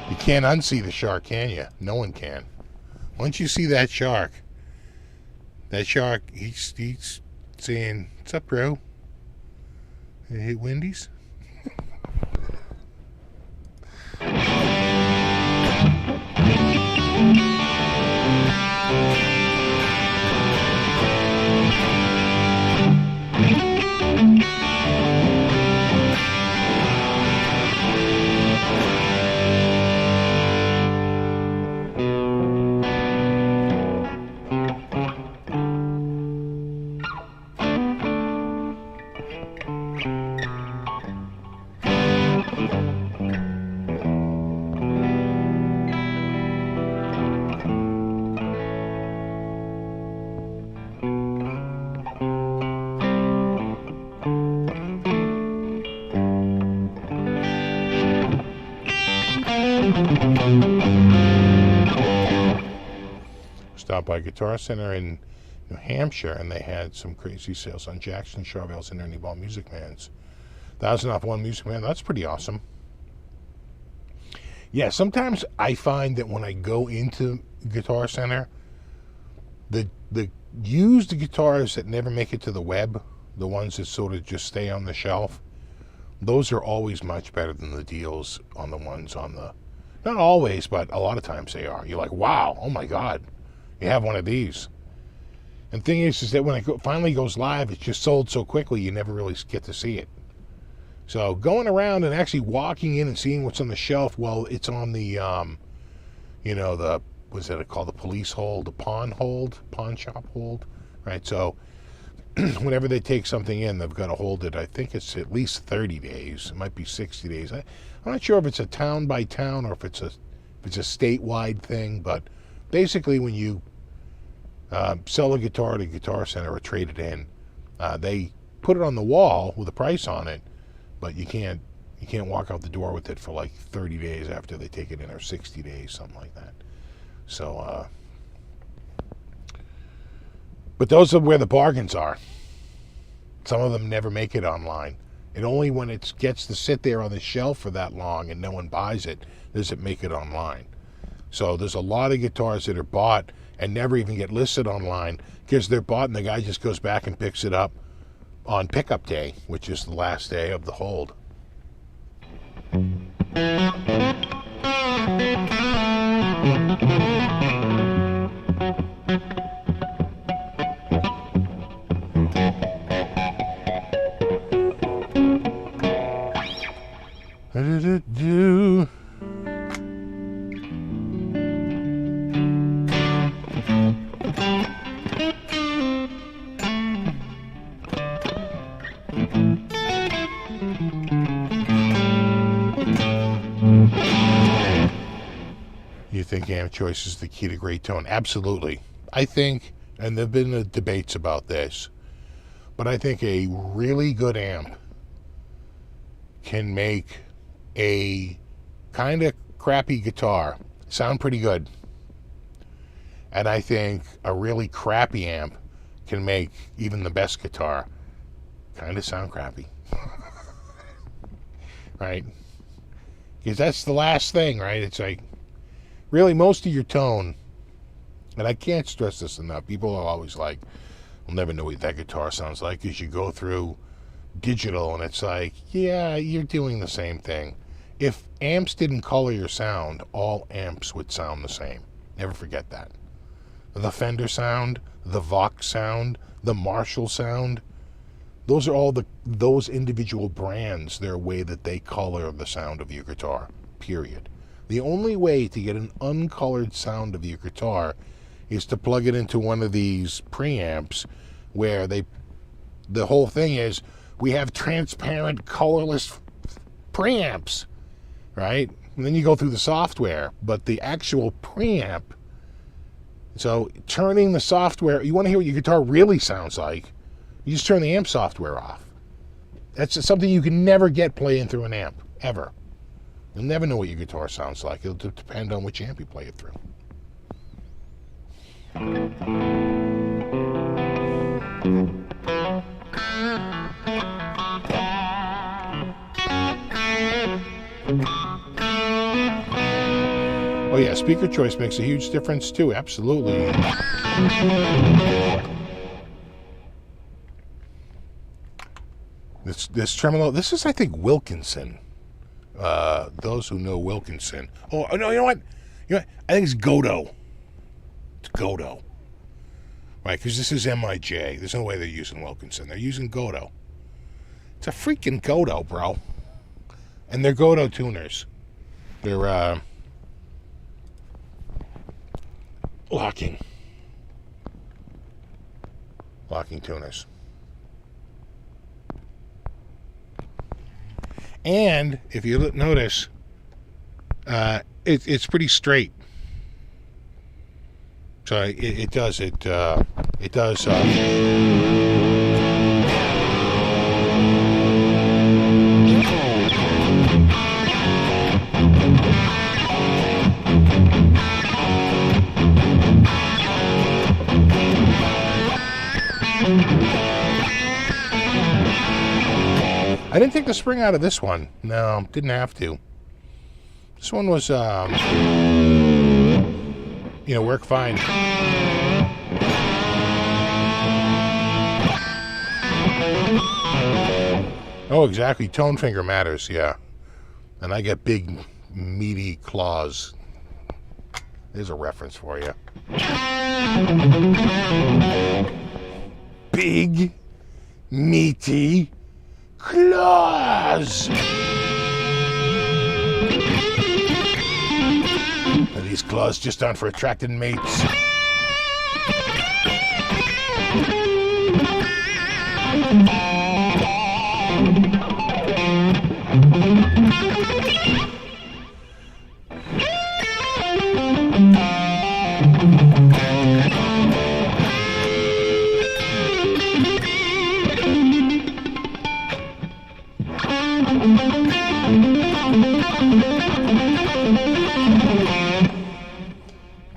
You can't unsee the shark, can you? No one can. Once you see that shark, he's saying, "What's up, bro? You hit Wendy's?" Stopped by Guitar Center in New Hampshire, and they had some crazy sales on Jackson, Charville's, and Ernie Ball Music Man's. 1,000 off one Music Man. That's pretty awesome. Yeah, sometimes I find that when I go into Guitar Center, the used guitars that never make it to the web, the ones that sort of just stay on the shelf, those are always much better than the deals on the ones on the... Not always, but a lot of times they are. You're like, wow, oh my God, you have one of these. And the thing is that when it finally goes live, it's just sold so quickly you never really get to see it. So going around and actually walking in and seeing what's on the shelf, well, it's on the, what's that called? The police hold, the pawn shop hold, right? So whenever they take something in, they've got to hold it. I think it's at least 30 days. It might be 60 days. I'm not sure if it's a town by town or if it's a statewide thing, but basically when you sell a guitar at a Guitar Center or trade it in, they put it on the wall with a price on it, but you can't walk out the door with it for like 30 days after they take it in, or 60 days, something like that. So, but those are where the bargains are. Some of them never make it online. And only when it gets to sit there on the shelf for that long and no one buys it, does it make it online. So there's a lot of guitars that are bought and never even get listed online because they're bought and the guy just goes back and picks it up on pickup day, which is the last day of the hold. Do. You think amp choice is the key to great tone? Absolutely. I think, and there have been debates about this, but I think a really good amp can make a kind of crappy guitar sound pretty good. And I think a really crappy amp can make even the best guitar kind of sound crappy. Right? Because that's the last thing, right? It's like, really, most of your tone, and I can't stress this enough, people are always like, I'll never know what that guitar sounds like, as you go through digital, and it's like, yeah, you're doing the same thing. If amps didn't color your sound, all amps would sound the same. Never forget that. The Fender sound, the Vox sound, the Marshall sound, those are all those individual brands, their way that they color the sound of your guitar, period. The only way to get an uncolored sound of your guitar is to plug it into one of these preamps where the whole thing is, we have transparent, colorless preamps, right? And then you go through the software, but the actual preamp So turning the software, you want to hear what your guitar really sounds like, you just turn the amp software off. That's something you can never get playing through an amp, ever. You'll never know what your guitar sounds like. It'll depend on which amp you play it through. Oh yeah, speaker choice makes a huge difference too, absolutely. This tremolo, this is, I think, Wilkinson. Those who know Wilkinson. Oh, no, you know what? I think it's Godo. It's Godo. Right, because this is MIJ. There's no way they're using Wilkinson. They're using Godo. It's a freaking Godo, bro. And they're Godo tuners. They're, locking tuners. And if you notice, it's pretty straight. So it does. I didn't take the spring out of this one. No, didn't have to. This one was, work fine. Oh, exactly. Tone finger matters, yeah. And I get big, meaty claws. There's a reference for you. Big, meaty claws. Are these claws just on for attracting mates?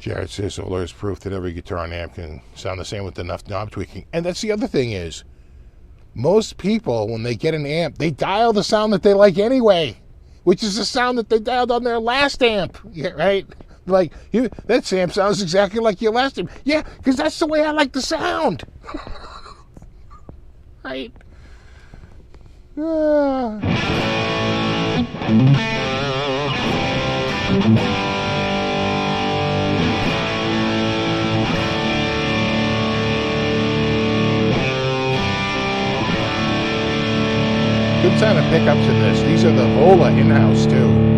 Jared says Solar is proof that every guitar and amp can sound the same with enough knob tweaking. And that's the other thing is, most people, when they get an amp, they dial the sound that they like anyway, which is the sound that they dialed on their last amp, yeah, right? Like, that amp sounds exactly like your last amp. Yeah, because that's the way I like the sound. Right? Good sound of pickups in this. These are the Vola in-house too.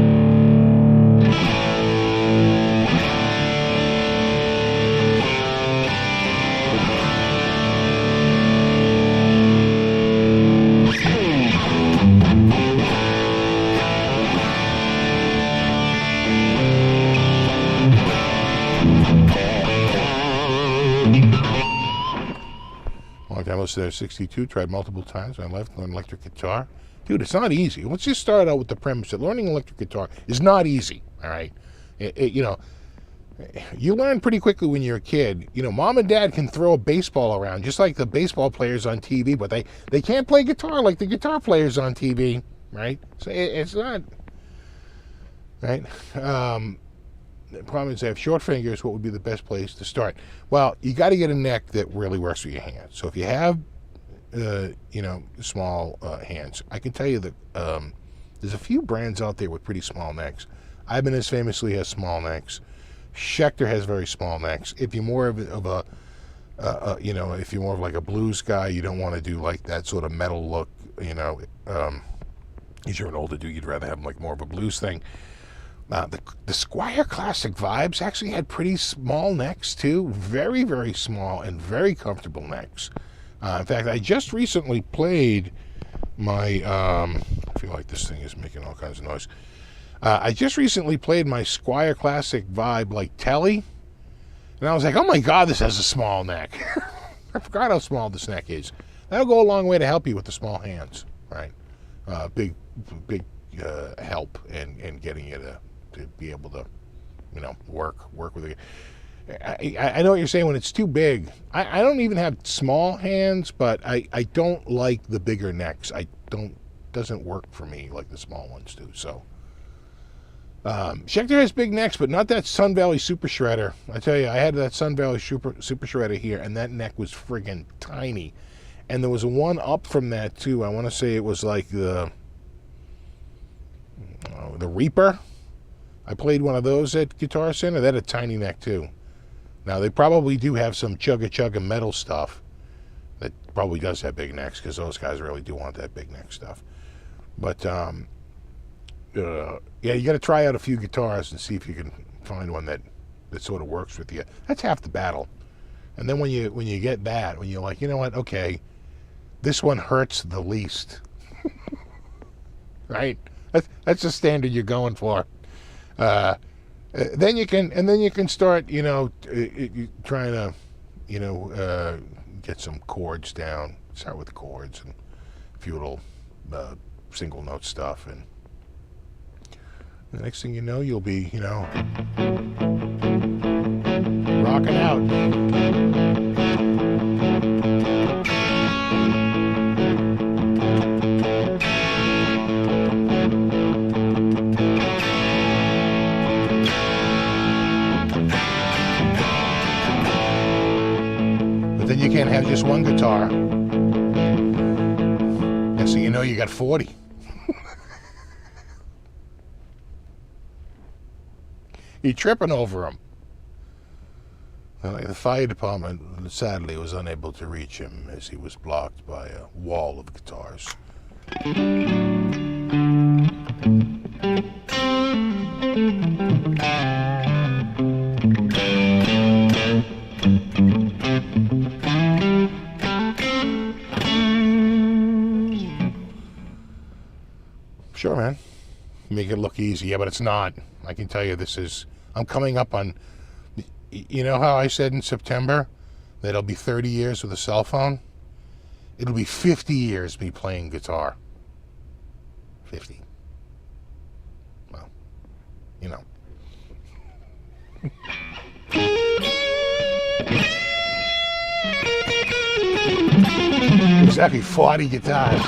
I listened to 62, tried multiple times. I left, learned electric guitar. Dude, it's not easy. Let's just start out with the premise that learning electric guitar is not easy, all right? You learn pretty quickly when you're a kid. Mom and dad can throw a baseball around, just like the baseball players on TV, but they can't play guitar like the guitar players on TV, right? So it's not, right? The problem is they have short fingers. What would be the best place to start? Well, you got to get a neck that really works with your hands. So if you have, small hands, I can tell you that there's a few brands out there with pretty small necks. Ibanez famously has small necks. Schecter has very small necks. If you're more of a if you're more of like a blues guy, you don't want to do like that sort of metal look. If you're an older dude, you'd rather have like more of a blues thing. The Squier Classic Vibes actually had pretty small necks too, very, very small and very comfortable necks. In fact, I just recently played my, I feel like this thing is making all kinds of noise. I just recently played my Squier Classic Vibe like Telly, And I was like, oh my God, this has a small neck. I forgot how small this neck is. That'll go a long way to help you with the small hands, right? Big help in getting you to be able to, work with it. I know what you're saying when it's too big. I don't even have small hands, but I don't like the bigger necks. Doesn't work for me like the small ones do. So Schecter has big necks, but not that Sun Valley Super Shredder. I tell you, I had that Sun Valley Super Shredder here, and that neck was friggin' tiny. And there was one up from that too. I want to say it was like the Reaper. I played one of those at Guitar Center. That had a tiny neck too. Now they probably do have some chugga metal stuff that probably does have big necks, because those guys really do want that big neck stuff. But yeah, you got to try out a few guitars and see if you can find one that sort of works with you. That's half the battle. And then when you get that, when you're like, you know what, okay, this one hurts the least, right? That's the standard you're going for. Then you can start, trying to, get some chords down. Start with chords and a few little single note stuff, and the next thing you know, you'll be, rocking out. But then you can't have just one guitar. And so you got 40. You're tripping over them. The fire department, sadly, was unable to reach him as he was blocked by a wall of guitars. Sure, man. Make it look easy. Yeah, but it's not. I can tell you I'm coming up on, you know how I said in September that it'll be 30 years with a cell phone? It'll be 50 years me playing guitar. 50. Well, Exactly 40 guitars.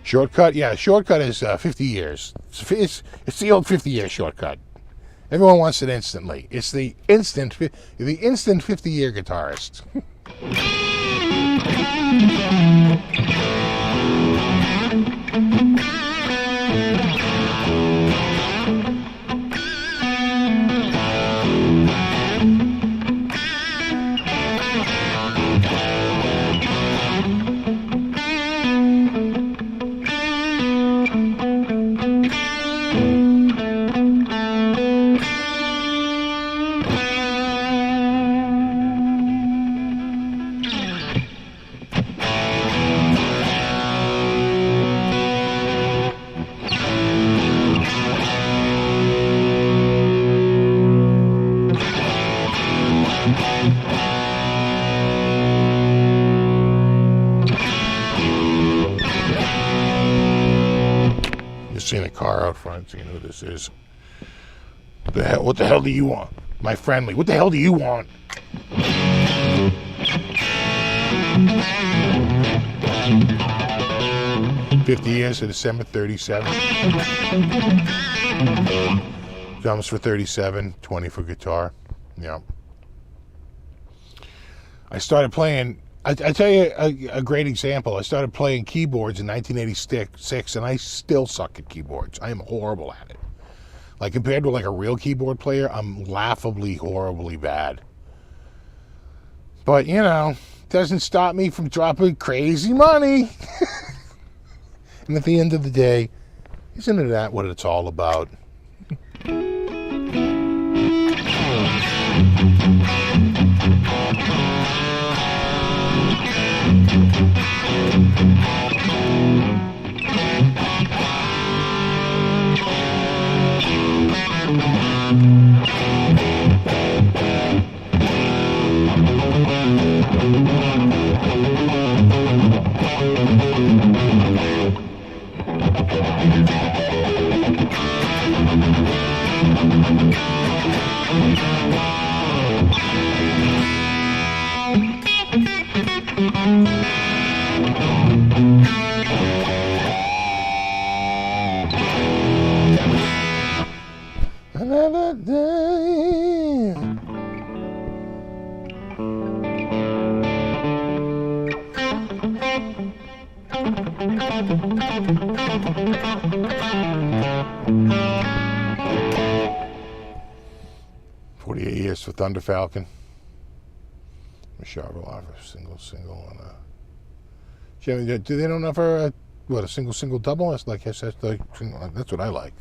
Shortcut? Yeah, shortcut is 50 years. It's the old 50-year shortcut. Everyone wants it instantly. It's the instant 50-year guitarist. Seen a car out front, so you know who this is. What the hell do you want? My friendly, what the hell do you want? $50 years to December 37. Drums for 37, 20 for guitar. Yeah. I started playing. I tell you a great example. I started playing keyboards in 1986, and I still suck at keyboards. I am horrible at it. Like, compared to like a real keyboard player, I'm laughably, horribly bad. But, doesn't stop me from dropping crazy money. And at the end of the day, isn't that what it's all about? Another day. "48 years for Thunder Falcon." Michelle offer single on a. Do they don't offer a single double? That's like that's what I like.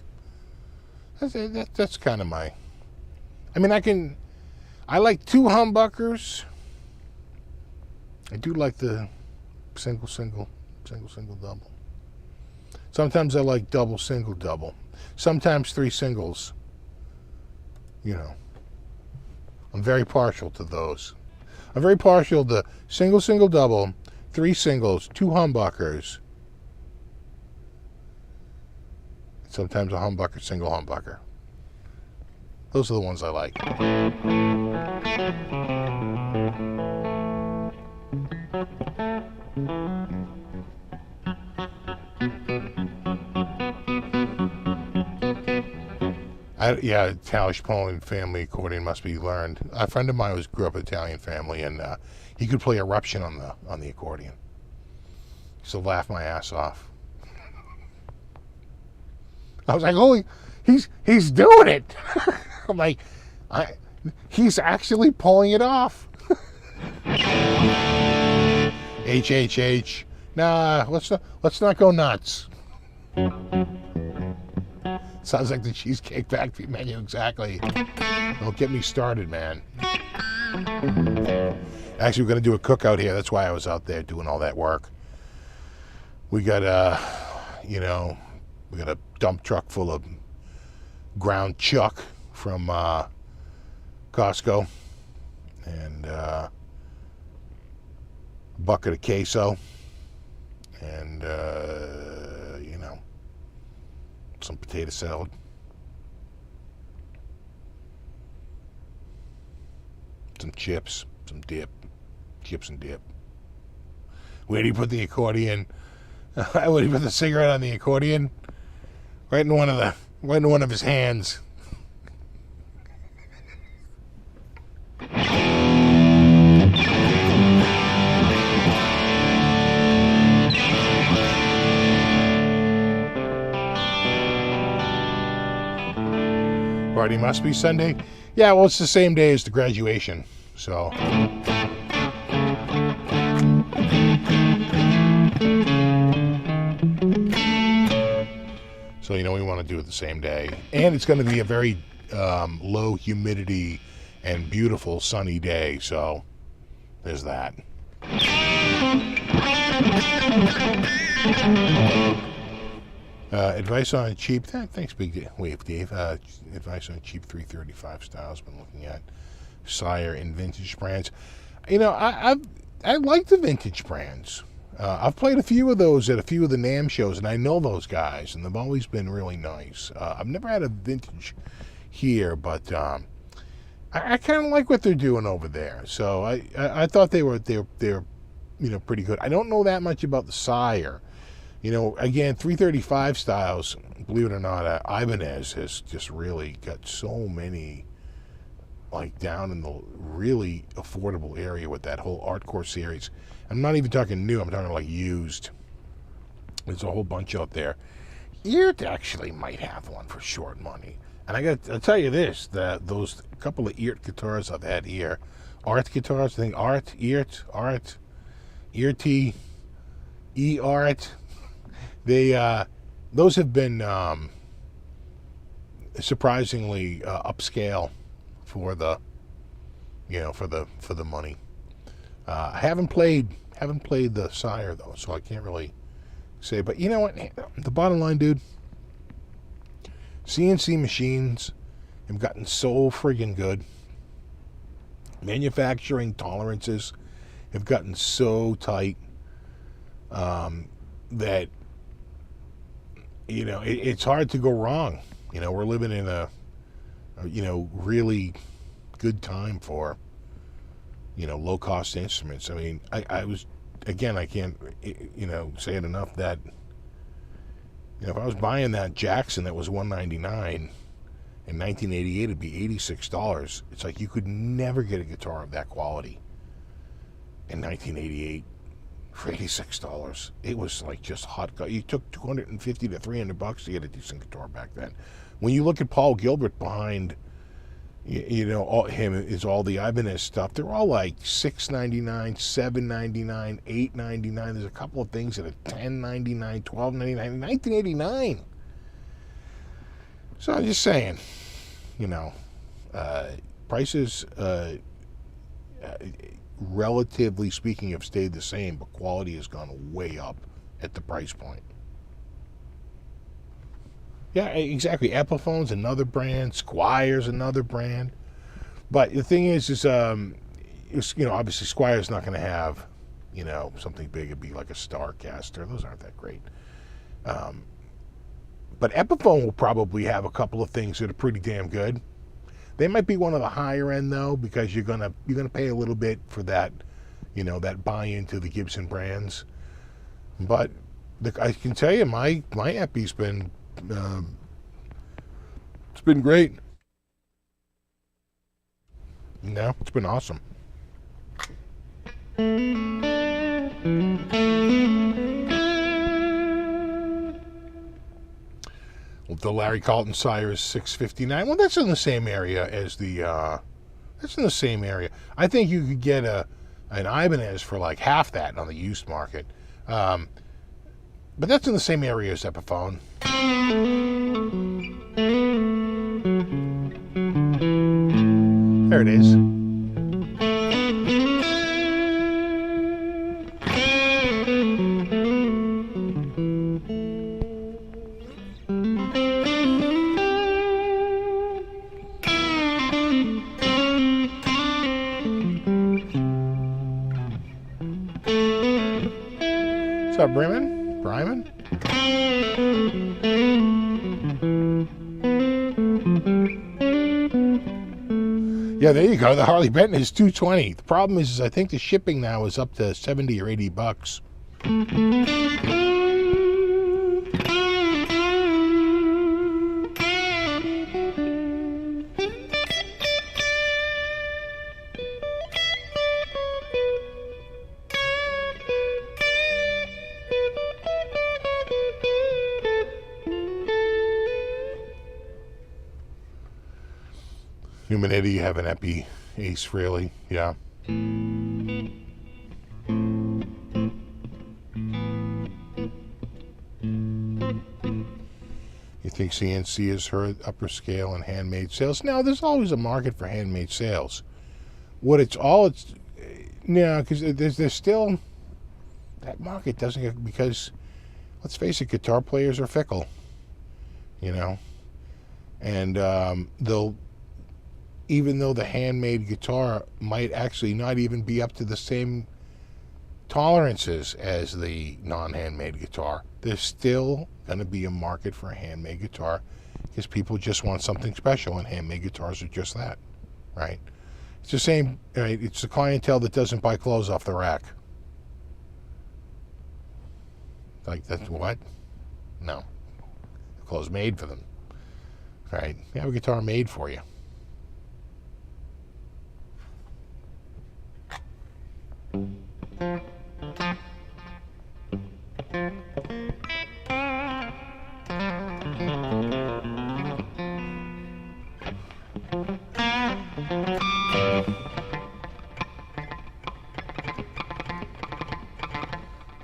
That's kind of my. I mean, I like two humbuckers. I do like the single double. Sometimes I like double. Sometimes three singles. You know, I'm very partial to those. I'm very partial to single double, three singles, two humbuckers. Sometimes a humbucker, single humbucker. Those are the ones I like. Italian family accordion must be learned. A friend of mine grew up in an Italian family, and he could play Eruption on the accordion. He used to laugh my ass off. I was like, "Holy, he's doing it!" I'm like, he's actually pulling it off. H. Nah, let's not go nuts. Sounds like the Cheesecake Factory menu, exactly. Don't get me started, man. Actually, we're going to do a cookout here. That's why I was out there doing all that work. We got we got a dump truck full of ground chuck from Costco, and a bucket of queso, and some potato salad. Some chips, some dip. Chips and dip. Where do you put the accordion? Where do you put the cigarette on the accordion? Right in one of his hands. Party must be Sunday. Yeah, well, it's the same day as the graduation, so. So, we want to do it the same day. And it's going to be a very low humidity and beautiful sunny day, so there's that. Advice on cheap. Thanks, Big Wave Dave. Advice on cheap 335 styles. Been looking at Sire and vintage brands. I like the vintage brands. I've played a few of those at a few of the NAMM shows, and I know those guys, and they've always been really nice. I've never had a vintage here, but I kind of like what they're doing over there. So I thought they're pretty good. I don't know that much about the Sire. Again, 335 styles, believe it or not, Ibanez has just really got so many, like, down in the really affordable area with that whole Artcore series. I'm not even talking new, I'm talking like used. There's a whole bunch out there. Eert actually might have one for short money. And I'll tell you this, those couple of Eert guitars I've had here, Art guitars, I think Eert, They those have been surprisingly upscale for the for the money. I haven't played the Sire though, so I can't really say. But you know what? The bottom line, dude, CNC machines have gotten so friggin' good. Manufacturing tolerances have gotten so tight that it's hard to go wrong. We're living in a really good time for low cost instruments. I mean, I was, again, I can't say it enough that if I was buying that Jackson that was $199 in 1988, it'd be $86. It's like you could never get a guitar of that quality in 1988 for $86. It was like just hot. You took $250 to $300 to get a decent guitar back then. When you look at Paul Gilbert behind, all the Ibanez stuff, they're all like $699, $799, $899. There's a couple of things that are $10.99, $12.99, 1989. So I'm just saying, prices, relatively speaking, have stayed the same, but quality has gone way up at the price point. Yeah, exactly. Epiphone's another brand. Squire's another brand. But the thing is obviously Squire's not going to have, something big. It'd be like a Starcaster. Those aren't that great. But Epiphone will probably have a couple of things that are pretty damn good. They might be one of the higher end though, because you're gonna pay a little bit for that, that buy into the Gibson brands. But I can tell you, my Epi's been it's been great. It's been awesome. The Larry Carlton Sire is $659. Well, that's in the same area as the. That's in the same area. I think you could get an Ibanez for like half that on the used market, but that's in the same area as Epiphone. There it is. What's up, Bryman? Yeah, there you go. The Harley Benton is $220. The problem is I think the shipping now is up to $70 or $80. Humanity, you have an Epi Ace, really? Yeah. You think CNC is her upper scale and handmade sales? No, there's always a market for handmade sales. Because there's still, that market doesn't get, because let's face it, guitar players are fickle, and they'll, even though the handmade guitar might actually not even be up to the same tolerances as the non-handmade guitar, there's still going to be a market for a handmade guitar because people just want something special, and handmade guitars are just that, right? It's the same, right? It's the clientele that doesn't buy clothes off the rack. Like, that's what? No. Clothes made for them, right? You have a guitar made for you.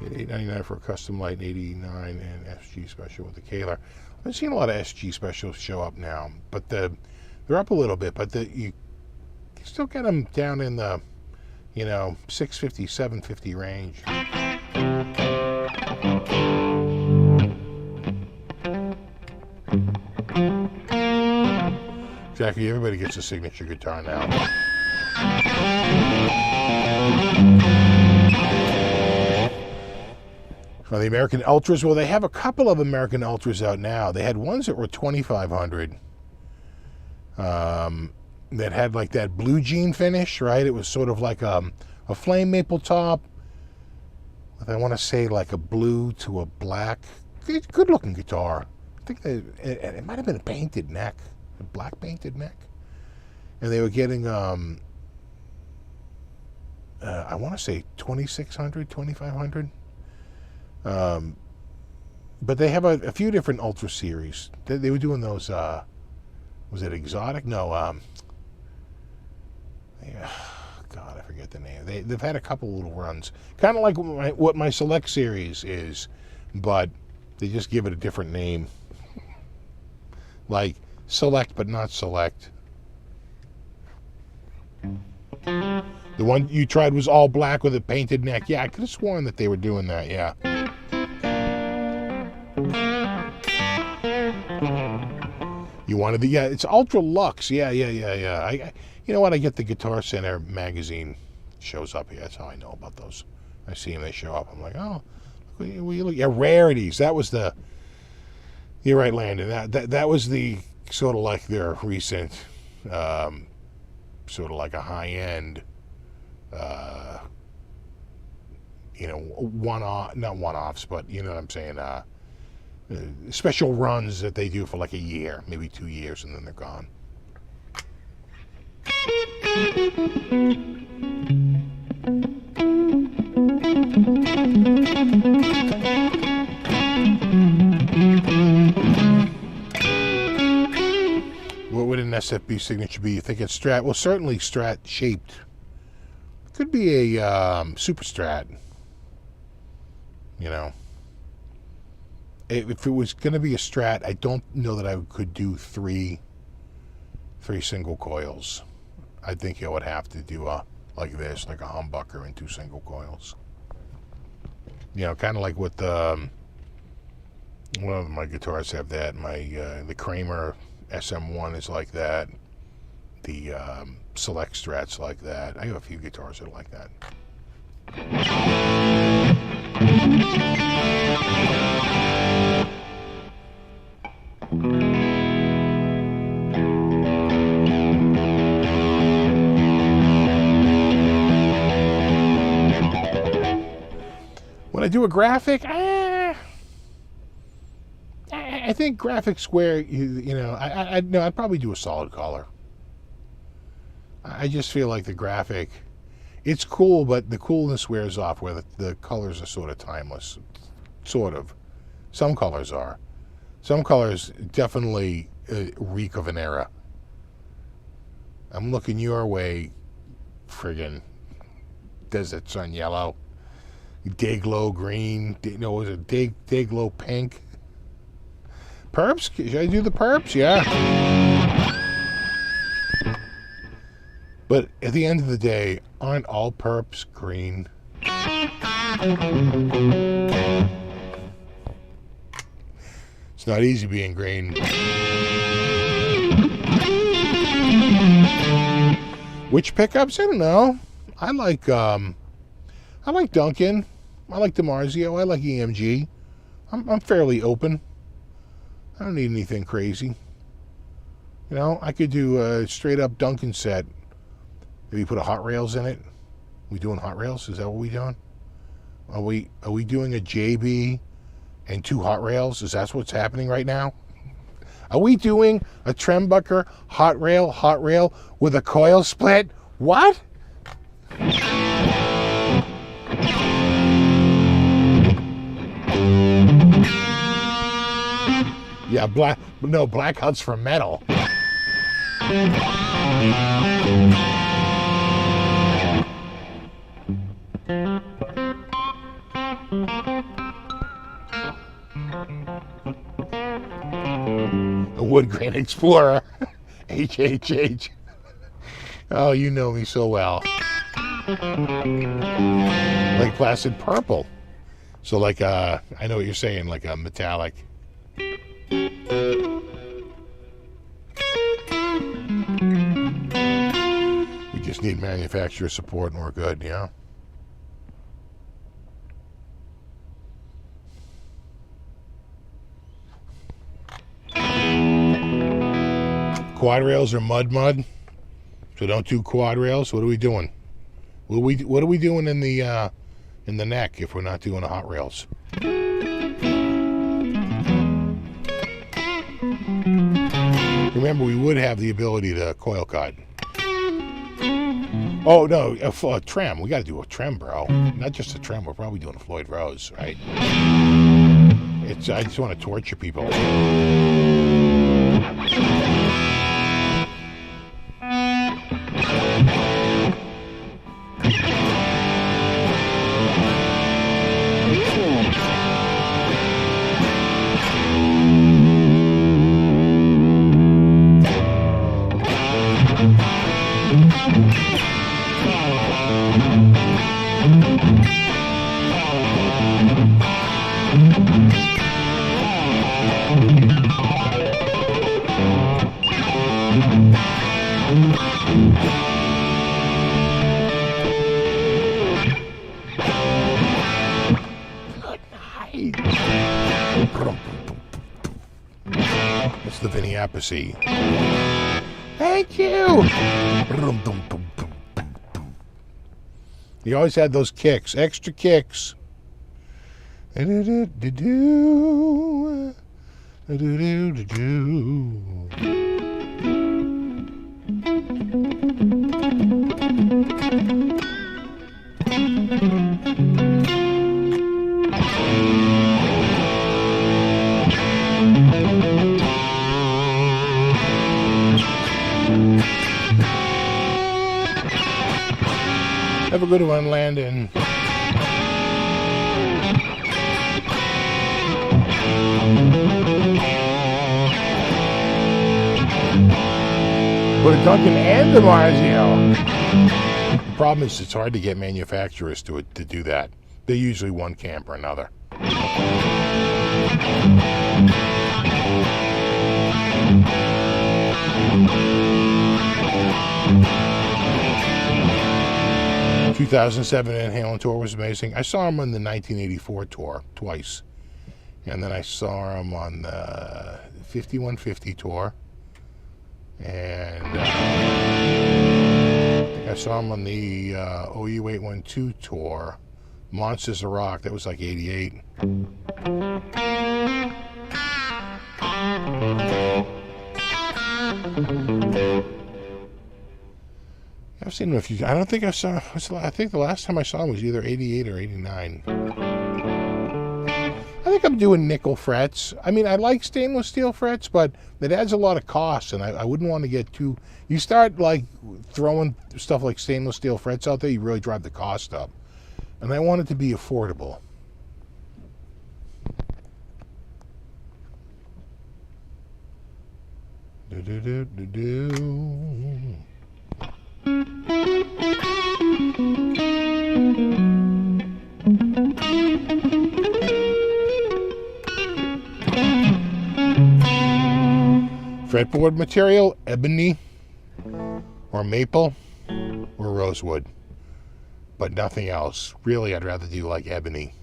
$8.99 for a custom light, $89 and SG special with the Kaler. I've been seeing a lot of SG specials show up now, but they're up a little bit, but you still get them down in the, you know, $650, $750 range. Exactly, everybody gets a signature guitar now. Well, the American Ultras, well, they have a couple of American Ultras out now. They had ones that were $2,500 that had like that blue jean finish, right? It was sort of like a flame maple top with, I want to say, like a blue to a black. Good looking guitar. I think it might have been a painted neck, a black painted neck. And they were getting, I want to say $2,600, $2,500. But they have a few different Ultra series. They were doing those, was it Exotic? No, God, I forget the name. They've had a couple little runs. Kind of like what my Select series is, but they just give it a different name. Like Select, but not Select. The one you tried was all black with a painted neck. Yeah, I could have sworn that they were doing that, yeah. You wanted the, yeah, it's Ultra Luxe. Yeah. You know what? I get the Guitar Center magazine shows up here. That's how I know about those. I see them, they show up. I'm like, oh, we look. Yeah, Rarities. That was the. You're right, Landon. That was the sort of like their recent, sort of like a high end, you know, not one offs, but you know what I'm saying. Special runs that they do for like a year, maybe 2 years, and then they're gone. What would an SFB signature be? You think it's Strat? Well, certainly Strat shaped. Could be a Super Strat. You know. If it was going to be a Strat, I don't know that I could do three single coils. I think I would have to do like this, like a humbucker and 2 single coils. You know, kind of like with one of my guitars have that. My the Kramer SM1 is like that. The Select Strats like that. I have a few guitars that are like that. When I do a graphic, I think graphic square, you know, I'd probably do a solid color. I just feel like the graphic, it's cool, but the coolness wears off where the colors are sort of timeless. Sort of. Some colors are. Some colors definitely reek of an era. I'm looking your way, friggin' Desert Sun Yellow. Dayglow green, no, was it Dayglow pink? Perps? Should I do the perps? Yeah. But at the end of the day, aren't all perps green? It's not easy being green. Which pickups? I don't know. I like Duncan. I like DiMarzio. I like EMG. I'm fairly open. I don't need anything crazy. You know, I could do a straight up Duncan set. Maybe put a Hot Rails in it. We doing Hot Rails? Is that what we doing? Are we doing a JB and 2 Hot Rails? Is that what's happening right now? Are we doing a Trembucker Hot Rail with a coil split? What? Yeah, Blackouts for metal. A wood grain explorer. HHH. Oh, you know me so well. Like placid purple. So like I know what you're saying, like a metallic. We just need manufacturer support and we're good, yeah. Quad rails are mud, so don't do quad rails. What are we doing? What are we doing in the neck if we're not doing the hot rails? Remember, we would have the ability to coil cut. Oh no, a trim. We got to do a trim, bro. Not just a trim. We're probably doing a Floyd Rose, right? I just want to torture people. It's the Vinny Appice. Thank you. He always had those kicks, extra kicks. Have a good one, Landon. But a Duncan and a Marzio. The problem is it's hard to get manufacturers to do that. They're usually one camp or another. 2007 Van Halen tour was amazing. I saw him on the 1984 tour twice. And then I saw him on the 5150 tour. And I saw him on the OU 812 tour. Monsters of Rock, that was like 88. I've seen him a few. I don't think I saw. I think the last time I saw him was either 88 or 89. I think I'm doing nickel frets. I mean, I like stainless steel frets, but it adds a lot of cost, and I wouldn't want to get too. You start like throwing stuff like stainless steel frets out there, you really drive the cost up. And I want it to be affordable. Fretboard material, ebony or maple or rosewood, but nothing else. Really, I'd rather do like ebony,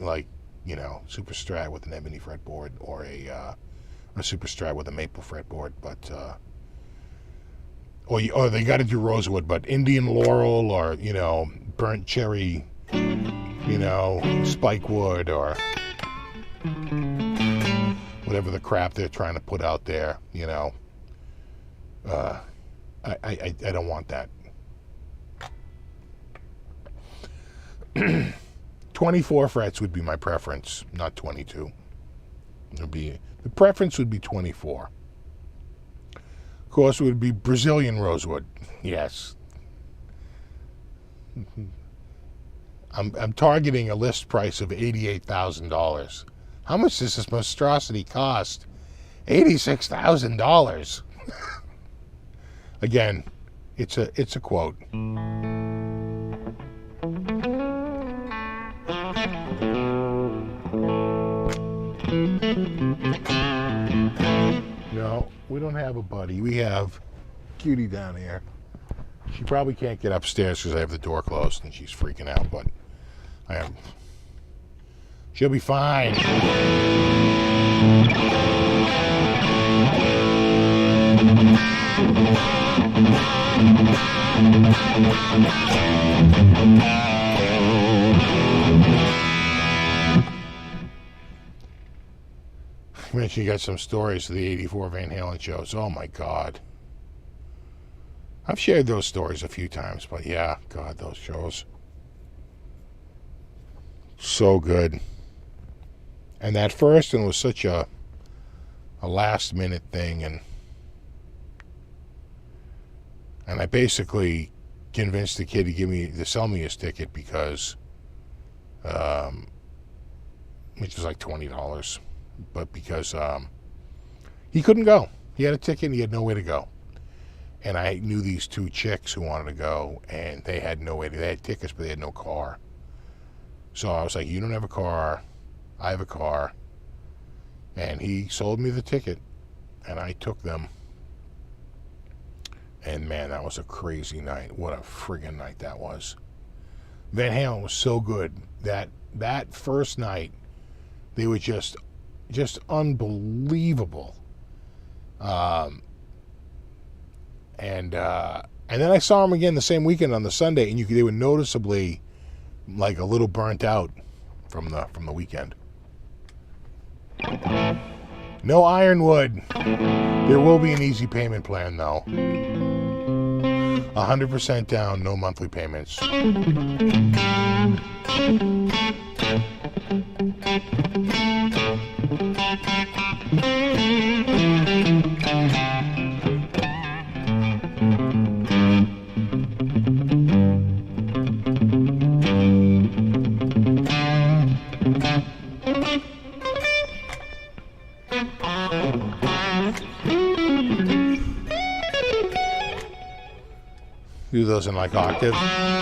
like, you know, super strat with an ebony fretboard, or a super strat with a maple fretboard. But or they got to do rosewood, but Indian laurel, or, you know, burnt cherry, you know, spike wood, or whatever the crap they're trying to put out there, you know. I don't want that. 24 frets would be my preference, not 22. The preference would be 24. Of course, it would be Brazilian rosewood. Yes. I'm targeting a list price of $88,000. How much does this monstrosity cost? $86,000. Again, it's a quote. No, we don't have a buddy. We have Cutie down here. She probably can't get upstairs because I have the door closed and she's freaking out, but I am. She'll be fine. I mentioned you got some stories of the '84 Van Halen shows. Oh my God. I've shared those stories a few times, but yeah, God, those shows. So good. And that first one was such a last minute thing, and I basically convinced the kid to sell me his ticket because which was like $20, but because he couldn't go. He had a ticket and he had nowhere to go. And I knew these two chicks who wanted to go, and they had no way to. They had tickets, but they had no car. So I was like, you don't have a car, I have a car. And he sold me the ticket, and I took them. And man, that was a crazy night. What a friggin' night that was. Van Halen was so good. That first night, they were just unbelievable. And then I saw them again the same weekend on the Sunday, and they were noticeably like a little burnt out from the weekend. No Ironwood. There will be an easy payment plan though. 100% down, no monthly payments. Do those in like octave. I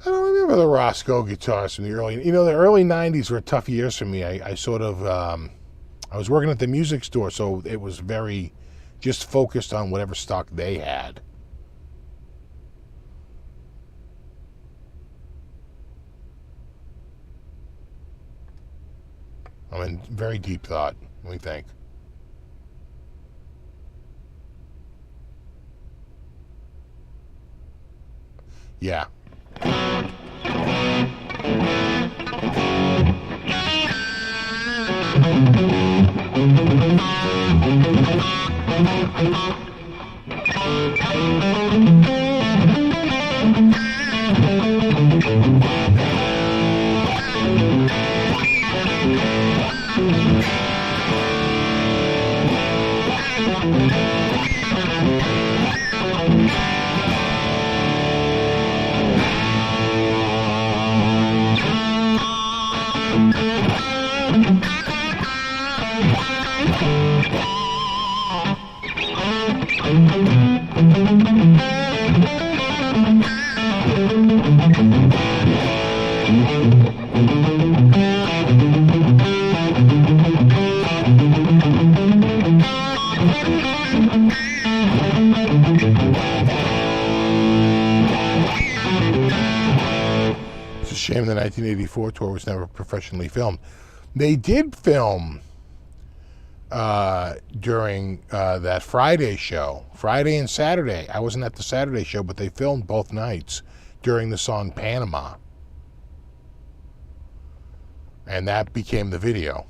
don't remember the Roscoe guitars from the early. The early '90s were tough years for me. I sort of I was working at the music store, so it was very just focused on whatever stock they had. I'm in very deep thought. Let me think. Yeah. It's a shame the 1984 tour was never professionally filmed. They did film during that Friday show, Friday and Saturday. I wasn't at the Saturday show, but they filmed both nights during the song Panama. And that became the video.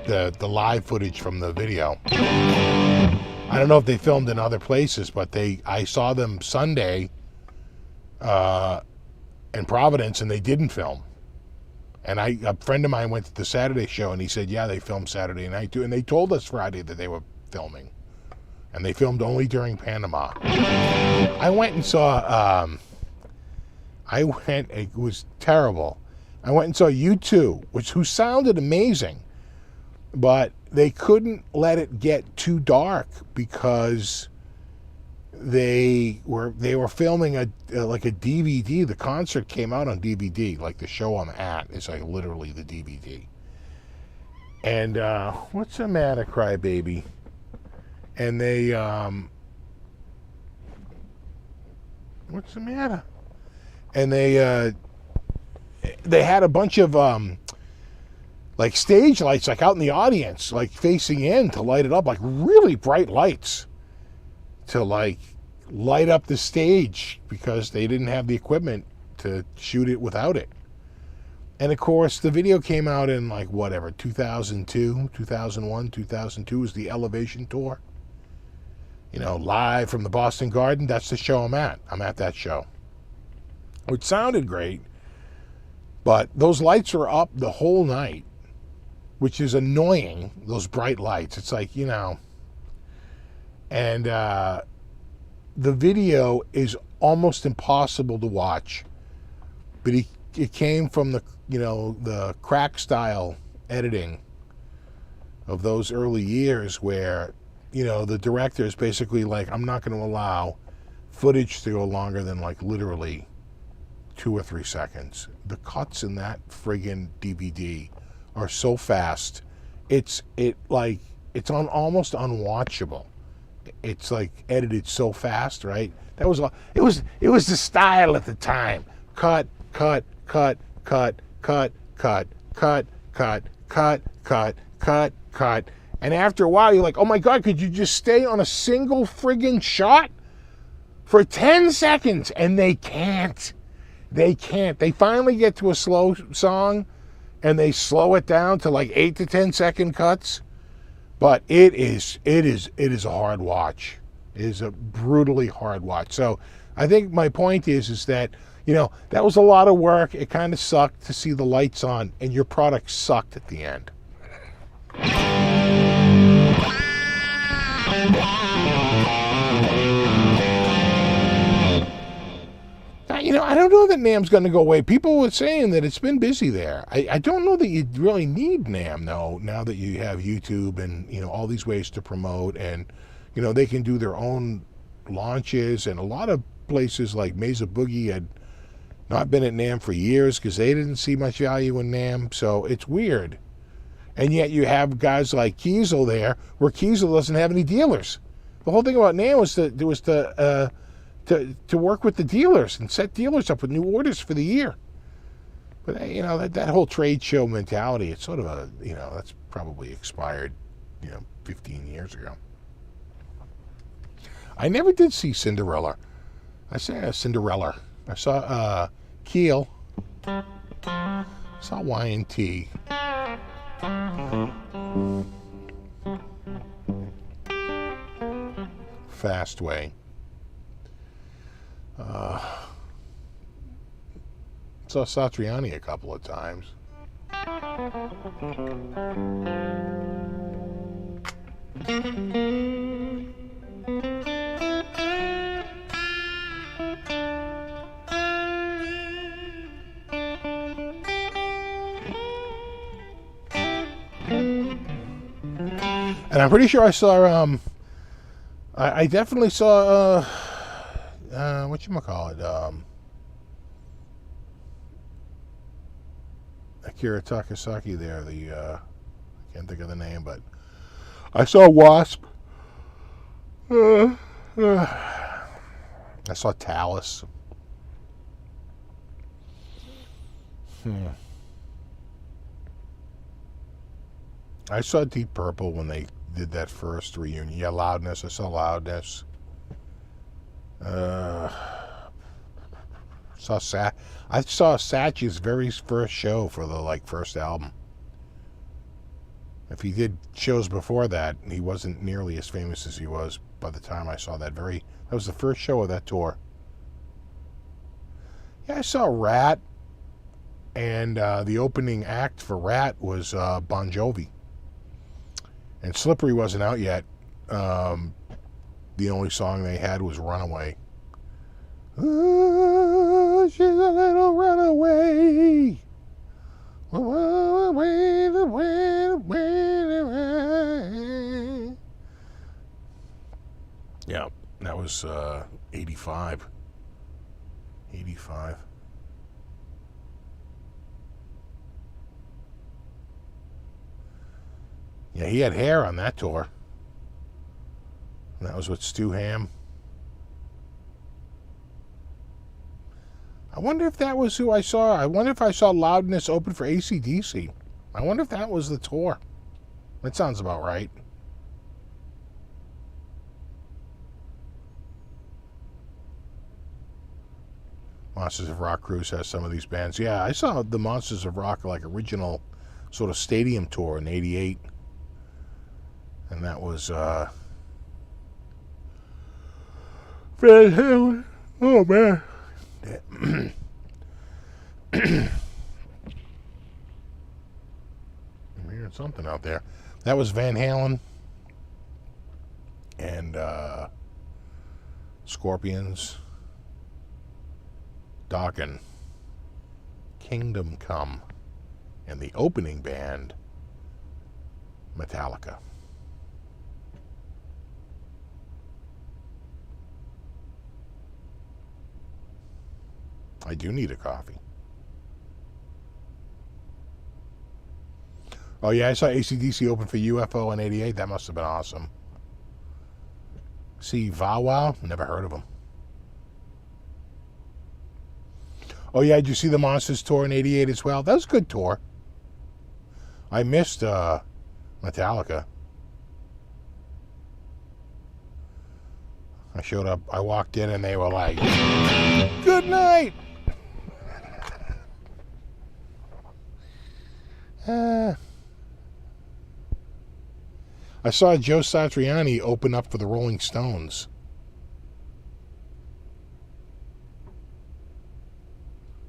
The live footage from the video. I don't know if they filmed in other places, but I saw them Sunday in Providence, and they didn't film. And a friend of mine went to the Saturday show, and he said, yeah, they filmed Saturday night too. And they told us Friday that they were filming. And they filmed only during Panama. I went and saw, it was terrible. I went and saw U2, who sounded amazing. But they couldn't let it get too dark because they were filming like a DVD. The concert came out on DVD, like the show I'm at is like literally the DVD. And what's the matter, crybaby? And they what's the matter? And they had a bunch of like stage lights, like out in the audience, like facing in to light it up, like really bright lights to like light up the stage because they didn't have the equipment to shoot it without it. And of course, the video came out in like whatever, 2002, 2001, 2002 was the Elevation Tour. You know, live from the Boston Garden. That's the show I'm at. I'm at that show. Which sounded great, but those lights were up the whole night, which is annoying, those bright lights. It's like, you know, and the video is almost impossible to watch, but it came from the, you know, the crack style editing of those early years where, you know, the director is basically like, I'm not going to allow footage to go longer than like literally 2 or 3 seconds. The cuts in that friggin' DVD are so fast. It's almost unwatchable. It's like edited so fast, right? It was the style at the time. Cut, cut, cut, cut, cut, cut, cut, cut, cut, cut, cut, cut. And after a while, you're like, oh my God, could you just stay on a single friggin' shot for 10 seconds? And they can't. They can't. They finally get to a slow song and they slow it down to like 8 to 10 second cuts. But it is a hard watch. It is a brutally hard watch. So I think my point is that, you know, that was a lot of work. It kind of sucked to see the lights on and your product sucked at the end. You know, I don't know that NAMM's going to go away. People were saying that it's been busy there. I don't know that you really need NAMM, though, now that you have YouTube and, you know, all these ways to promote. And, you know, they can do their own launches. And a lot of places like Mesa Boogie had not been at NAMM for years because they didn't see much value in NAMM. So it's weird. And yet you have guys like Kiesel there, where Kiesel doesn't have any dealers. The whole thing about NAMM was to work with the dealers and set dealers up with new orders for the year. But, you know, that whole trade show mentality, it's sort of a, you know, that's probably expired, you know, 15 years ago. I never did see Cinderella. I saw Cinderella. I saw Keel. I saw Y&T. Fastway. Saw Satriani a couple of times. And I'm pretty sure I saw, I definitely saw, whatchamacallit, Akira Takasaki there, I can't think of the name, but I saw Wasp. I saw Talus. I saw Deep Purple when they did that first reunion. Yeah, Loudness. I saw Loudness. I saw Satch's very first show for the first album. If he did shows before that, he wasn't nearly as famous as he was by the time I saw that. That was the first show of that tour. Yeah, I saw Rat, and the opening act for Rat was Bon Jovi. And Slippery wasn't out yet. The only song they had was Runaway. Oh, she's a little runaway. Yeah, that was 85. 85. Yeah, he had hair on that tour. And that was with Stu Ham. I wonder if that was who I saw. I wonder if I saw Loudness open for AC/DC. I wonder if that was the tour. That sounds about right. Monsters of Rock Cruise has some of these bands. Yeah, I saw the Monsters of Rock, like, original sort of stadium tour in '88. And that was, Van Halen. Oh, man. I'm hearing something out there. That was Van Halen and Scorpions, Dokken, Kingdom Come, and the opening band, Metallica. I do need a coffee. Oh, yeah, I saw AC/DC open for UFO in '88. That must have been awesome. See, Vow Wow? Never heard of them. Oh, yeah, did you see the Monsters tour in '88 as well? That was a good tour. I missed Metallica. I showed up, I walked in, and they were like, "Good night!" I saw Joe Satriani open up for the Rolling Stones.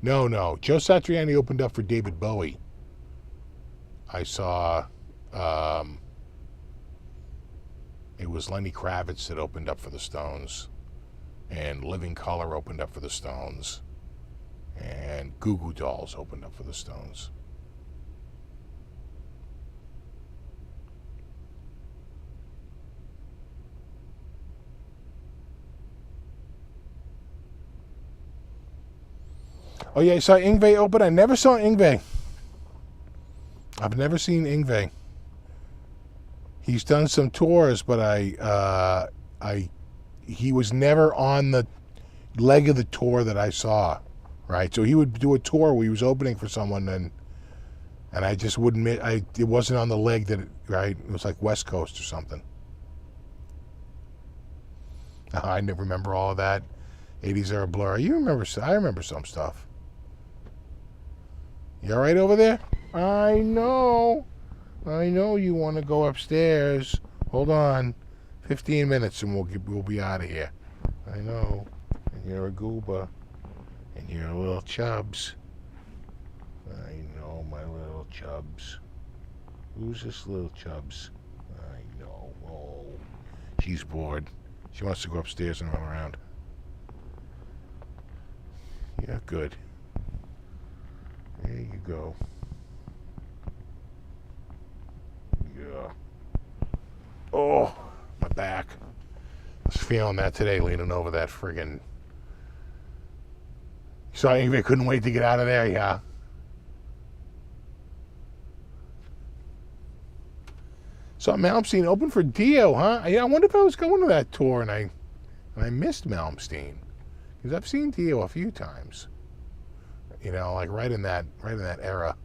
No. Joe Satriani opened up for David Bowie. I saw, it was Lenny Kravitz that opened up for the Stones. And Living Colour opened up for the Stones. And Goo Goo Dolls opened up for the Stones. Oh, yeah, I saw Yngwie open. I never saw Yngwie. I've never seen Yngwie. He's done some tours, but he was never on the leg of the tour that I saw, right? So he would do a tour where he was opening for someone, and I just wouldn't. It wasn't on the leg that, right? It was like West Coast or something. I never remember all of that. 80s are a blur. I remember some stuff. You all right over there? I know you want to go upstairs. Hold on. 15 minutes and we'll be out of here. I know. And you're a gooba. And you're a little chubs. I know, my little chubs. Who's this little chubs? I know. Oh, she's bored. She wants to go upstairs and run around. Yeah, good. There you go. Yeah. Oh, my back. I was feeling that today, leaning over that friggin'. So I couldn't wait to get out of there, yeah. So Malmsteen open for Dio, huh? I wonder if I was going to that tour and I missed Malmsteen. Because I've seen Dio a few times. You know, like right in that era.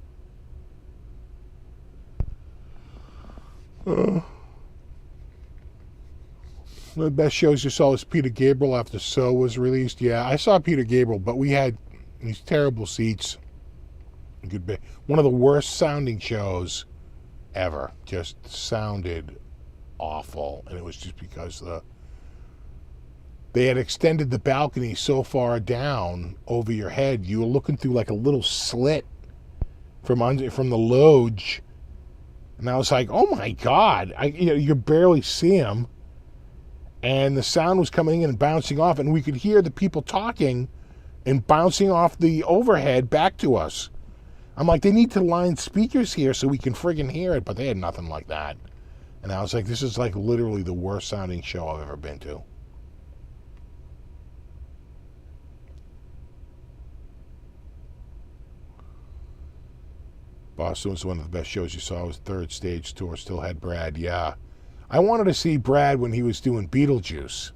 The best shows you saw was Peter Gabriel after So was released. Yeah, I saw Peter Gabriel, but we had these terrible seats. One of the worst sounding shows ever. Just sounded awful, and it was just because they had extended the balcony so far down over your head, you were looking through like a little slit from the loge. And I was like, oh my God, you barely see them. And the sound was coming in and bouncing off, and we could hear the people talking and bouncing off the overhead back to us. I'm like, they need to line speakers here so we can friggin' hear it, but they had nothing like that. And I was like, this is like literally the worst sounding show I've ever been to. Boston was one of the best shows you saw. It was third stage tour. Still had Brad. Yeah. I wanted to see Brad when he was doing Beetlejuice.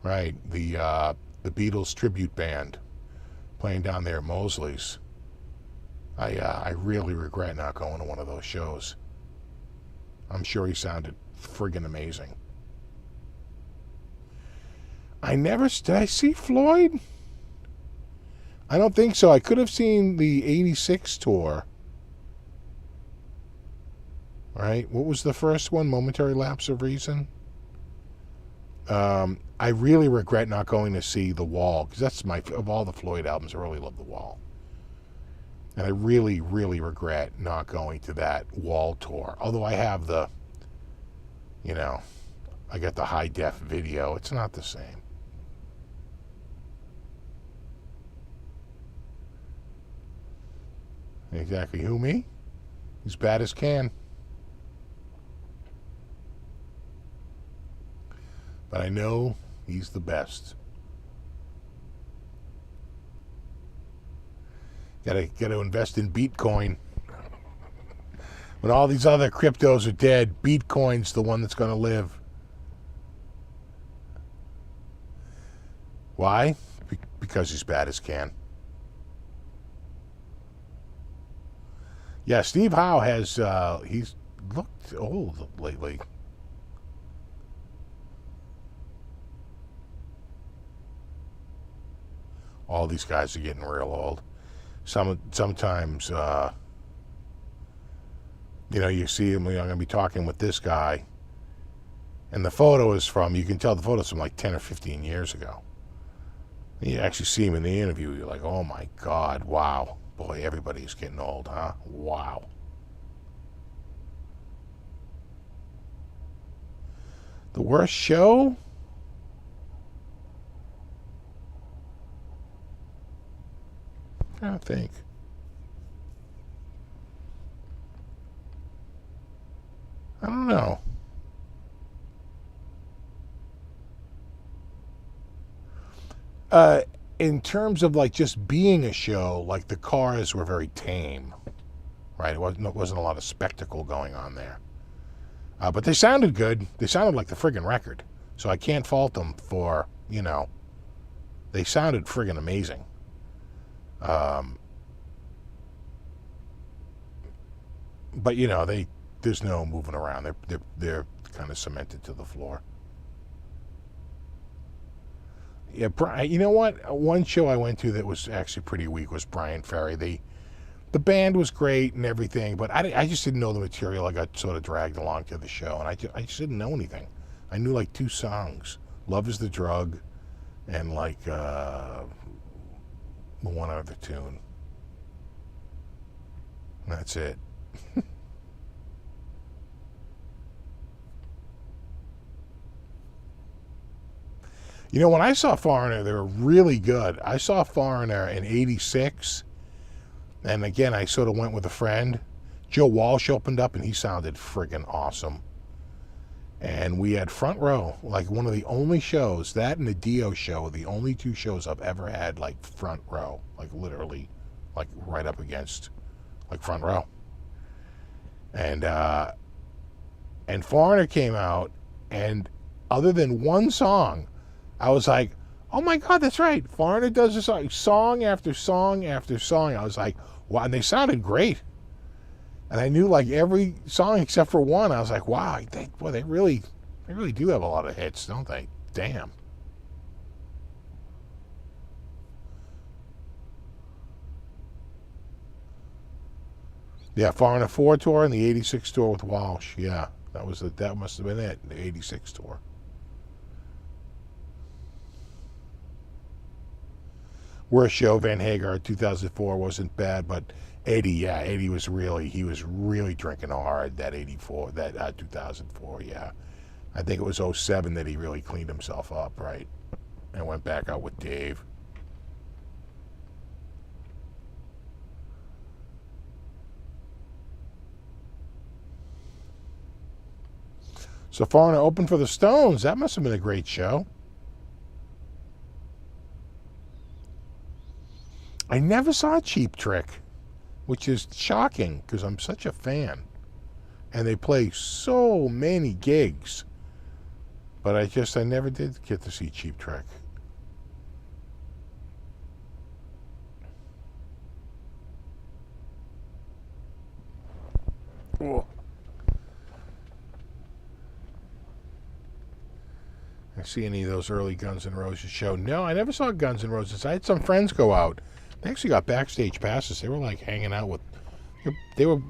Right. The Beatles tribute band playing down there at Mosley's. I really regret not going to one of those shows. I'm sure he sounded friggin' amazing. Did I see Floyd? I don't think so. I could have seen the 86 tour. Right? What was the first one? Momentary Lapse of Reason? I really regret not going to see The Wall, because that's of all the Floyd albums, I really love The Wall. And I really, really regret not going to that Wall tour. Although I have I got the high def video. It's not the same. Exactly. Who, me? He's bad as can. But I know he's the best. Gotta invest in Bitcoin. When all these other cryptos are dead, Bitcoin's the one that's going to live. Why? Because he's bad as can. Yeah, Steve Howe he's looked old lately. All these guys are getting real old. Sometimes, you see him, I'm going to be talking with this guy, and the photo is you can tell the photo's from like 10 or 15 years ago. You actually see him in the interview, you're like, oh my God, wow. Boy, everybody's getting old, huh? Wow. The worst show? I don't think. I don't know. In terms of like just being a show, like the cars were very tame, right? It wasn't a lot of spectacle going on there. But they sounded good. They sounded like the friggin' record. So I can't fault them for, they sounded friggin' amazing. But there's no moving around. They're kind of cemented to the floor. Yeah, you know what? One show I went to that was actually pretty weak was Brian Ferry. The band was great and everything, but I just didn't know the material. I got sort of dragged along to the show, and I just didn't know anything. I knew like 2 songs, "Love Is the Drug," and like one other tune. And that's it. When I saw Foreigner, they were really good. I saw Foreigner in '86, and again, I sort of went with a friend. Joe Walsh opened up, and he sounded friggin' awesome. And we had front row, like one of the only shows, that and the Dio show, the only 2 shows I've ever had, like front row, like literally, like right up against, like front row. And Foreigner came out, and other than one song, I was like, oh my God, that's right. Foreigner does this song after song after song. I was like, wow, and they sounded great. And I knew like every song except for one. I was like, wow, they really do have a lot of hits, don't they? Damn. Yeah, Foreigner 4 tour and the '86 tour with Walsh. Yeah, that must have been it. The '86 tour. Worst show, Van Hagar, 2004 wasn't bad, but 80, yeah, 80 was really, he was really drinking hard, that 84, that 2004, yeah. I think it was '07 that he really cleaned himself up, right? And went back out with Dave. So Foreigner opened for the Stones. That must have been a great show. I never saw Cheap Trick, which is shocking because I'm such a fan. And they play so many gigs. But I never did get to see Cheap Trick. Oh. I see any of those early Guns N' Roses show? No, I never saw Guns N' Roses. I had some friends go out. They actually got backstage passes. They were like hanging out with. They were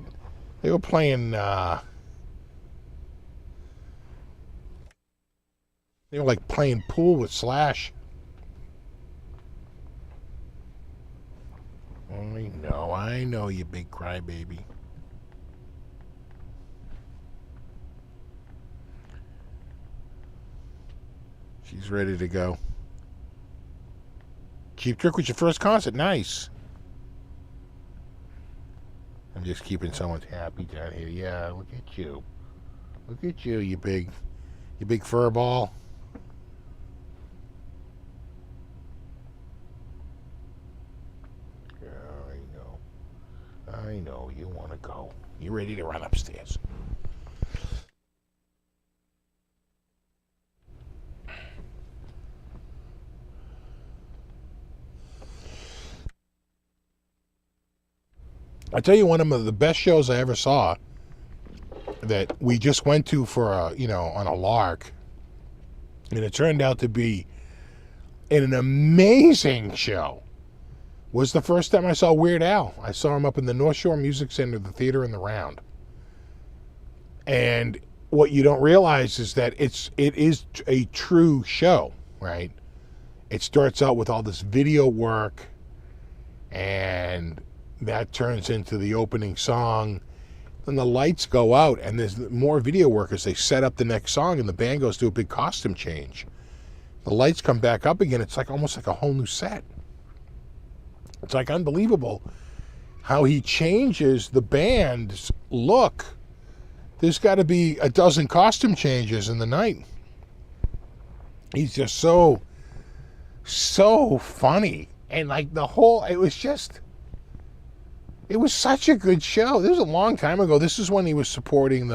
playing. They were like playing pool with Slash. I know, you big crybaby. She's ready to go. Cheap Trick was your first concert. Nice. I'm just keeping someone happy down here. Yeah, look at you. Look at you, you big fur ball. I know you want to go. You ready to run upstairs? I tell you, one of the best shows I ever saw that we just went to for on a lark, and it turned out to be an amazing show, was the first time I saw Weird Al. I saw him up in the North Shore Music Center, the theater in the Round. And what you don't realize is that it is a true show, right? It starts out with all this video work, and that turns into the opening song. Then the lights go out, and there's more video work as they set up the next song, and the band goes to a big costume change. The lights come back up again. It's like almost like a whole new set. It's like unbelievable how he changes the band's look. There's got to be a dozen costume changes in the night. He's just so funny. And like it was such a good show. This was a long time ago. This is when he was supporting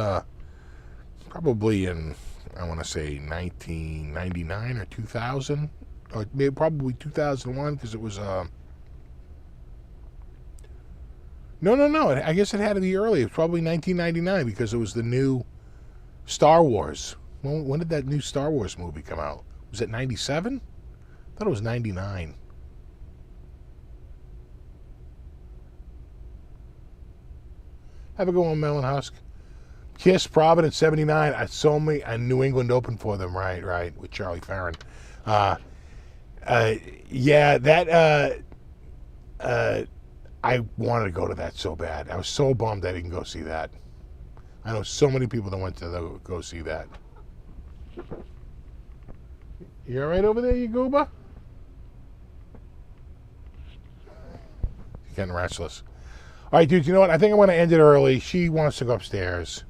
probably in, I want to say 1999 or 2000, or maybe probably 2001, because it was No. I guess it had to be early. It was probably 1999 because it was the new Star Wars. When did that new Star Wars movie come out? Was it 97? I thought it was 99. Have a good one, Melon Husk. Kiss, Providence, 79. I saw me and New England opened for them, right, with Charlie Farron. Yeah, that. I wanted to go to that so bad. I was so bummed I didn't go see that. I know so many people that went to go see that. You all right over there, you gooba? You're getting restless. All right, dude, you know what? I think I want to end it early. She wants to go upstairs.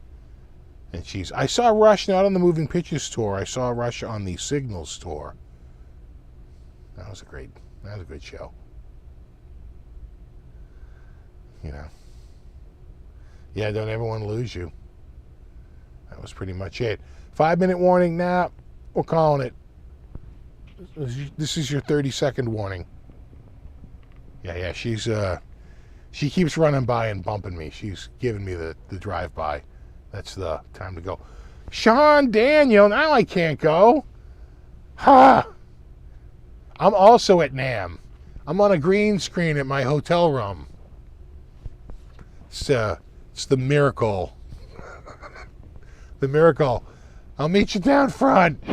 And I saw Rush not on the Moving Pictures tour. I saw Rush on the Signals tour. That was a good show. You know. Yeah, don't ever want to lose you. That was pretty much it. 5-minute warning. Nah, we're calling it. This is your 30-second warning. Yeah, she keeps running by and bumping me. She's giving me the drive-by. That's the time to go. Sean Daniel, now I can't go. Ha! I'm also at NAMM. I'm on a green screen at my hotel room. It's the miracle. The miracle. I'll meet you down front.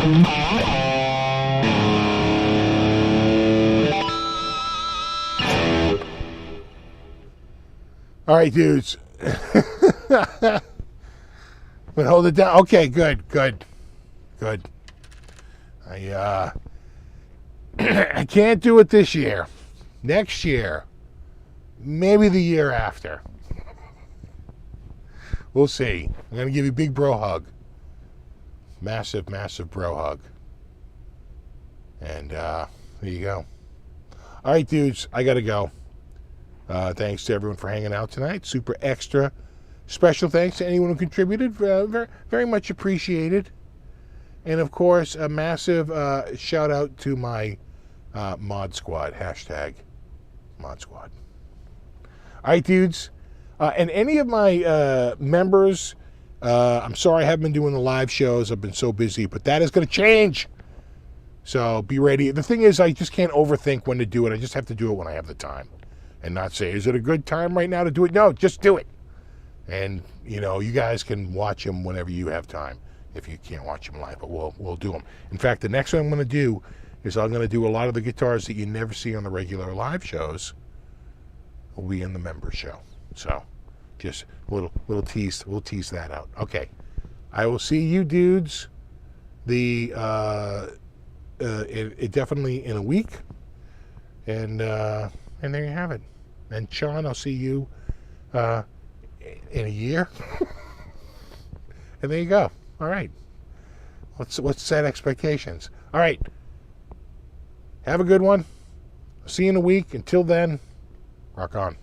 All right, dudes. But hold it down. Okay, good. I I can't do it this year. Next year. Maybe the year after. We'll see. I'm going to give you a big bro hug. Massive, massive bro hug. And there you go. All right, dudes. I got to go. Thanks to everyone for hanging out tonight. Super extra. Special thanks to anyone who contributed. Very, very much appreciated. And, of course, a massive shout out to my mod squad. Hashtag mod squad. All right, dudes. And any of my members, I'm sorry I haven't been doing the live shows. I've been so busy. But that is going to change. So be ready. The thing is, I just can't overthink when to do it. I just have to do it when I have the time. And not say, is it a good time right now to do it? No, just do it. And, you know, you guys can watch them whenever you have time. If you can't watch them live, but we'll do them. In fact, the next one I'm going to do is I'm going to do a lot of the guitars that you never see on the regular live shows will be in the member show. So just we'll tease that out. Okay. I will see you dudes it definitely in a week. And there you have it. And Sean, I'll see you in a year. And there you go. All right. Let's set expectations. All right. Have a good one. See you in a week. Until then, rock on.